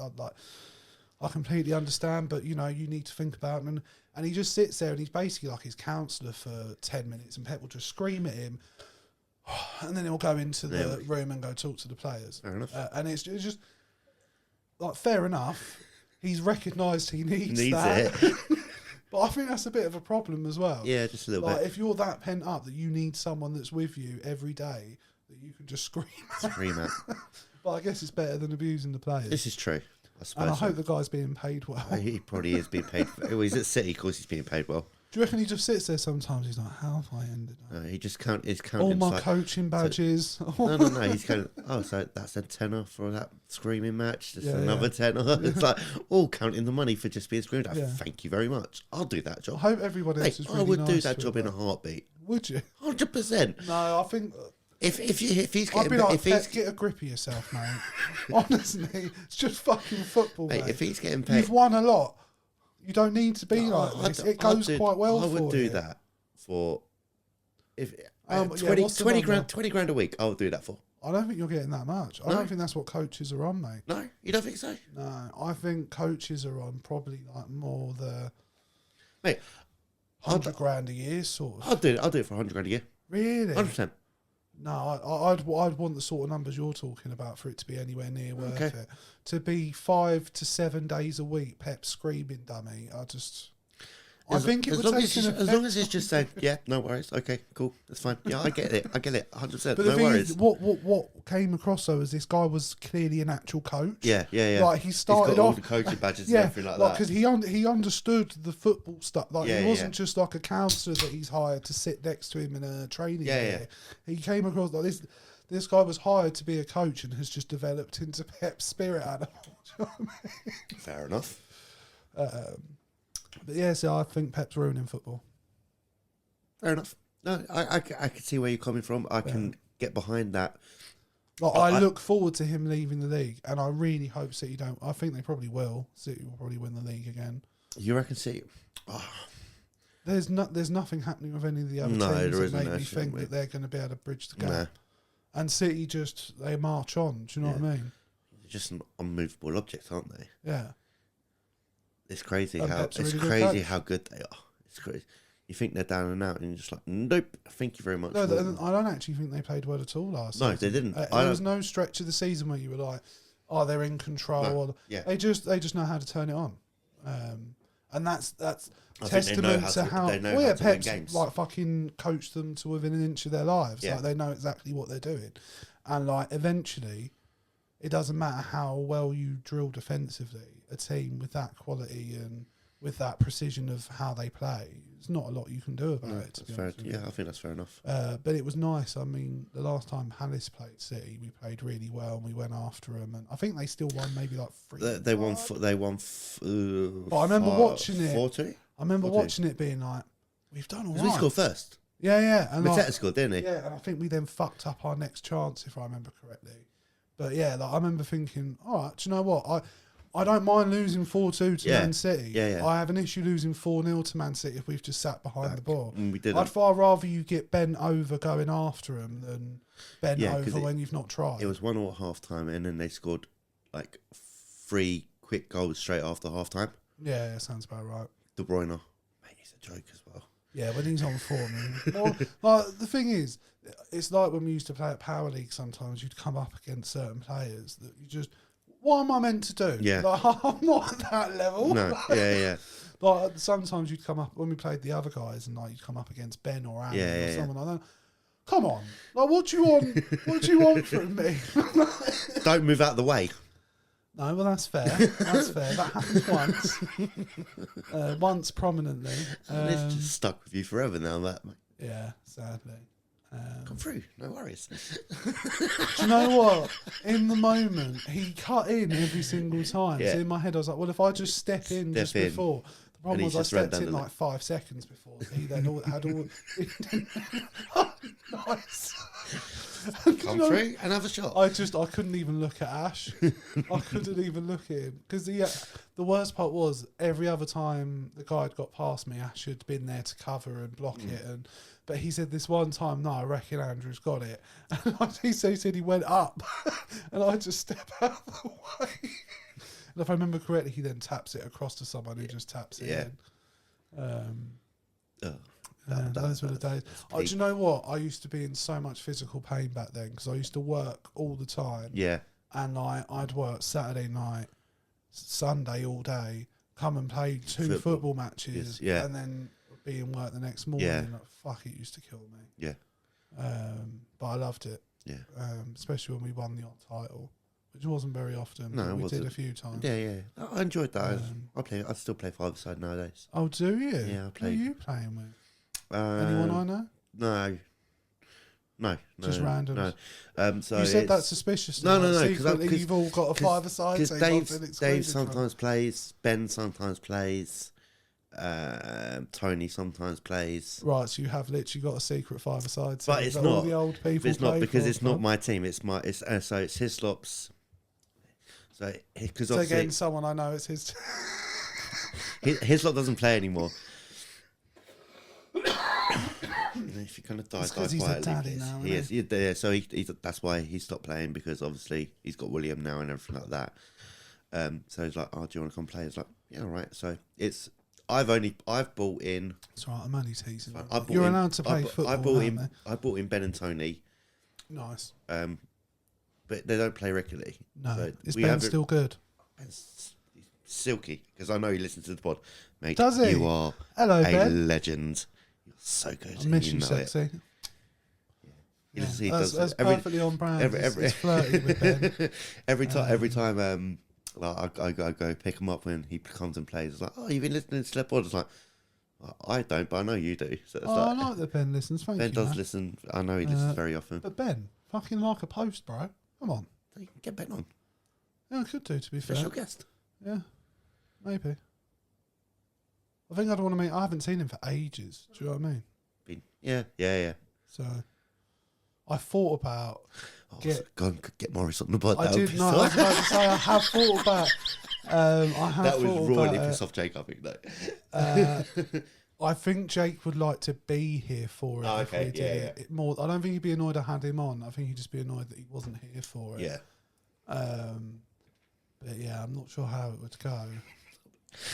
I completely understand, but you need to think about it." And he just sits there and he's basically like his counsellor for 10 minutes, and Pep will just scream at him, and then he'll go into the room and go talk to the players. Fair enough. And it's just like, fair enough. He's recognised he needs that. It. But I think that's a bit of a problem as well. Yeah, just a little bit. bit. If you're that pent up that you need someone that's with you every day that you can just scream at. But I guess it's better than abusing the players. This is true. And I hope the guy's being paid well. He probably is being paid. He's at City, of course he's being paid well. Do you reckon he just sits there sometimes? He's like, how have I ended up? He just counting all my coaching badges. No. He's counting. Oh, so that's a tenner for that screaming match. Just another tenner. It's like all counting the money for just being screamed at. Thank you very much. I'll do that job. I hope everyone else is really I would nice do that job in a heartbeat. Would you? 100%. No, I think. If he's getting, I'd be like, Pep, get a grip of yourself, mate. Honestly, it's just fucking football, mate. If he's getting paid, you've won a lot. You don't need to be like this. It goes quite well for you. I would do that for 20 grand a week. I would do that for. I don't think you're getting that much. I don't think that's what coaches are on, mate. No, you don't think so? No, I think coaches are on probably like more the 100 grand a year sort of. I'll do it for 100 grand a year. Really? 100%. No, I'd want the sort of numbers you're talking about for it to be anywhere near worth it. To be 5 to 7 days a week, Pep screaming dummy. I think it would take as long as it's just saying, yeah, no worries, okay, cool, that's fine. Yeah, I get it, 100%. But no worries. Is, what came across though is this guy was clearly an actual coach. Yeah. Like he started He's got off all the coaching badges and everything like that. Because he understood the football stuff. Like he wasn't just like a counsellor that he's hired to sit next to him in a training area. He came across like this. This guy was hired to be a coach and has just developed into Pep's spirit animal. Do you know what I mean? Fair enough. But yeah, so I think Pep's ruining football. Fair enough. No, I can see where you're coming from. I can get behind that. Like, I look forward to him leaving the league, and I really hope City don't. I think they probably will. City will probably win the league again. You reckon City? Oh. There's nothing happening with any of the other teams that make me think that they're going to be able to bridge the gap. Nah. And City they march on. Do you know what I mean? They're just an unmovable object, aren't they? Yeah. It's crazy how good they are. It's crazy. You think they're down and out, and you're just like, nope. Thank you very much. No, I don't actually think they played well at all last season. No, they didn't. There was no stretch of the season where you were like, "Oh, they're in control." No. They just know how to turn it on, and that's testament to how Pep's like fucking coached them to within an inch of their lives. Yeah. Like they know exactly what they're doing, and like eventually, it doesn't matter how well you drill defensively. A team with that quality and with that precision of how they play, there's not a lot you can do about it. I think that's fair enough. But it was nice. I mean, the last time Palace played City, we played really well and we went after them, and I think they still won maybe like 3. They won. But I remember watching it. 4-2. I remember watching it being like, we've done all right. We scored first. Yeah. And Mateta scored, didn't he? Yeah, and I think we then fucked up our next chance, if I remember correctly. But yeah, like I remember thinking, all right, do you know what? I don't mind losing 4-2 to Man City. Yeah. I have an issue losing 4-0 to Man City if we've just sat behind the ball. We didn't. I'd far rather you get bent over going after them than bent over when you've not tried. It was 1-1 at half time, and then they scored like 3 quick goals straight after half time. Yeah, sounds about right. De Bruyne, mate, he's a joke as well. Yeah, when he's on form. Well, like, the thing is, it's like when we used to play at Power League. Sometimes you'd come up against certain players that you just, what am I meant to do? Yeah. Like, I'm not at that level. No, yeah. Like sometimes you'd come up when we played the other guys, and like you'd come up against Ben or Aaron or someone like that. Come on, like what do you want? What do you want from me? Don't move out of the way. No, well that's fair. That's fair. That happened once prominently. It's just stuck with you forever now. That Yeah, sadly. come through, no worries. Do you know what? In the moment, he cut in every single time. Yeah. So in my head, I was like, well, if I just step in just before. The problem was I stepped in like 5 seconds before. He then had all... Nice. Come through and have a shot. I couldn't even look at Ash. I couldn't even look at him. Because the worst part was, every other time the guy had got past me, Ash had been there to cover and block it. But he said this one time, no, I reckon Andrew's got it. And he said he went up. And I just step out of the way. And if I remember correctly, he then taps it across to someone who just taps it in. Those were the days. Do you know what? I used to be in so much physical pain back then because I used to work all the time. Yeah. And I'd work Saturday night, Sunday all day, come and play two football matches, and then be in work the next morning. Yeah. Like, fuck, it used to kill me. Yeah. But I loved it. Yeah. Especially when we won the odd title, which wasn't very often. No, but it we wasn't. did a few times. Yeah. I enjoyed that. I still play five-a-side nowadays. Oh, do you? Yeah, I play. Who are you playing with? Anyone I know? No. Just random. No. So you said that suspiciously. No. Secretly, you've all got a five-a-side. Because Dave sometimes plays. Ben sometimes plays. Tony sometimes plays. Right, so you have literally got a secret five-a-side. But it's not. all the old people. It's not because it's not my team. It's so it's Hislop's. So because so again, someone I know, it's his. Hislop doesn't play anymore. If you kind of die quietly, he's a daddy now, he is. Yeah, so he that's why he stopped playing, because obviously he's got William now and everything like that. So he's like, "Oh, do you want to come play?" It's like, "Yeah, all right." So I've bought in. It's all right, I'm only teasing. You're allowed to play football. I bought in Ben and Tony. Nice. But they don't play regularly. No, so is Ben still good? Ben's silky, because I know he listens to the pod, mate. Does he? You are Ben. legend. You're so good. I miss you, sexy. Yeah. He that's does perfectly on brand. It's flirty with Ben. every time, like I go pick him up when he comes and plays. It's like, "Oh, you've been listening to Slip Pod?" It's like, well, I don't, but I know you do. So it's I like that Ben listens. Thank you. Ben does Matt. listen. I know he listens very often. But Ben, fucking like a post, bro. Come on. You can get Ben on. Yeah, I could do, to be fair. Special guest. Yeah, maybe. I think I'd want to meet. I haven't seen him for ages. Do you know what I mean? Yeah. So, I thought about go and get Morris on the pod. I did not. I was about to say I have thought about. That was royally piss off Jake, I think. Though. I think Jake would like to be here for it. Oh, if okay, we did it more. I don't think he'd be annoyed I had him on. I think he'd just be annoyed that he wasn't here for it. Yeah. But yeah, I'm not sure how it would go.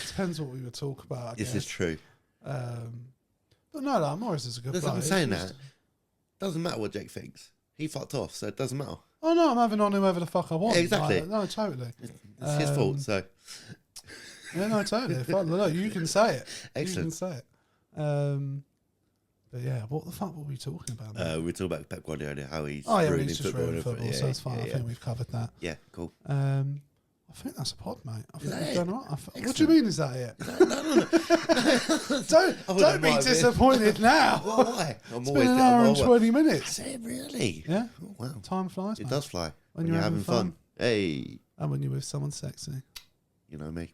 Depends what we would talk about. This is true. But no, Morris is a good player. I'm saying that. Doesn't matter what Jake thinks. He fucked off, so it doesn't matter. Oh no, I'm having on whoever the fuck I want. Yeah, exactly. Like, no, totally. It's his fault, so. Yeah, no, totally. Look, you can say it. Excellent. You can say it. But yeah, what the fuck were we talking about? We were talking about Pep Guardiola, how he's ruining football, so that's fine. I think we've covered that. Yeah, cool. I think that's a pod, mate. I think Is we've that done right. What do you mean, is that it? No. Don't be disappointed now. Why? It's been an hour and 20 minutes. Is it really? Yeah. Oh, wow. Time flies, It mate. does fly. When you're having fun. Hey. And when you're with someone sexy. You know me.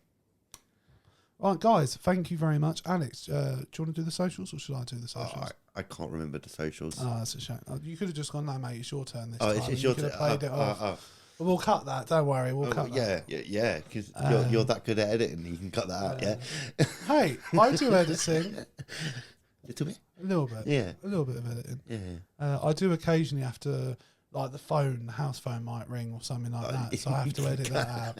Right, guys, thank you very much. Alex, do you want to do the socials or should I do the socials? I can't remember the socials. Oh, that's a shame. You could have just gone, no, mate, it's your turn this Oh, time. it's your turn. turn. Played it off. But we'll cut that, don't worry, we'll cut that. Yeah, because you're that good at editing, you can cut that out, yeah? Hey, I do editing. Little bit? A little bit. Yeah. A little bit of editing. Yeah. I do occasionally have to, like the house phone might ring or something like that, so I have to edit that out.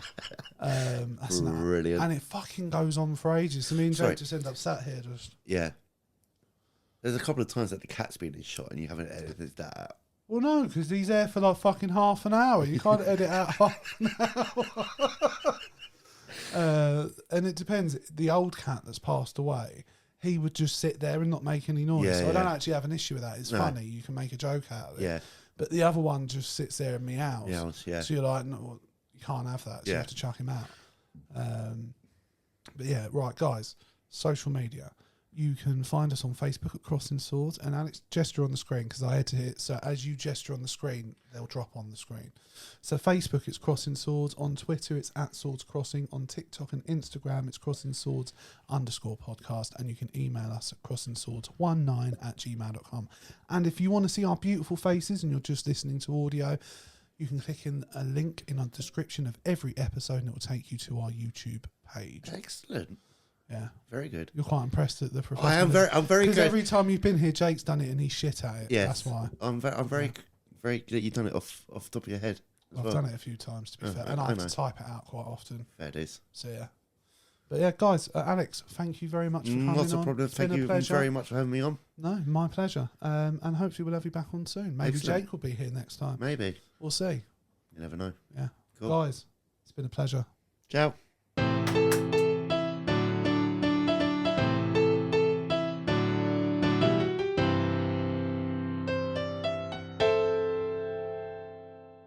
That's Brilliant. And it fucking goes on for ages. So me and Jake Sorry. just end up sat here just... Yeah. There's a couple of times that the cat's been in shot and you haven't edited that out. Well, no, because he's there for like fucking half an hour. You can't edit out half an hour. And it depends. The old cat that's passed away, he would just sit there and not make any noise. Yeah, so I don't yeah. actually have an issue with that. It's funny. You can make a joke out of it. Yeah. But the other one just sits there and meows. Yeah. So you're like, no, well, you can't have that. So you have to chuck him out. But yeah, right, guys. Social media. You can find us on Facebook at Crossing Swords, and Alex, gesture on the screen because I had to hit. So as you gesture on the screen, they'll drop on the screen. So Facebook, it's Crossing Swords. On Twitter, it's @SwordsCrossing. On TikTok and Instagram, it's CrossingSwords_podcast. And you can email us at CrossingSwords19@gmail.com. And if you want to see our beautiful faces and you're just listening to audio, you can click in a link in our description of every episode, and it will take you to our YouTube page. Excellent. Yeah, very good. You're quite impressed at the professional. I'm very Because good. every time you've been here, Jake's done it and he's shit at it. Yes, That's why. I'm very good. You've done it off the top of your head. I've done it a few times, to be fair, and I have to type it out quite often. Fair days. So yeah, but yeah, guys, Alex, thank you very much for coming on. Not a problem. Thank you very much for having me on. No, my pleasure. And hopefully we'll have you back on soon. Maybe Jake will be here next time. Maybe. We'll see. You never know. Yeah. Cool. Guys, it's been a pleasure. Ciao.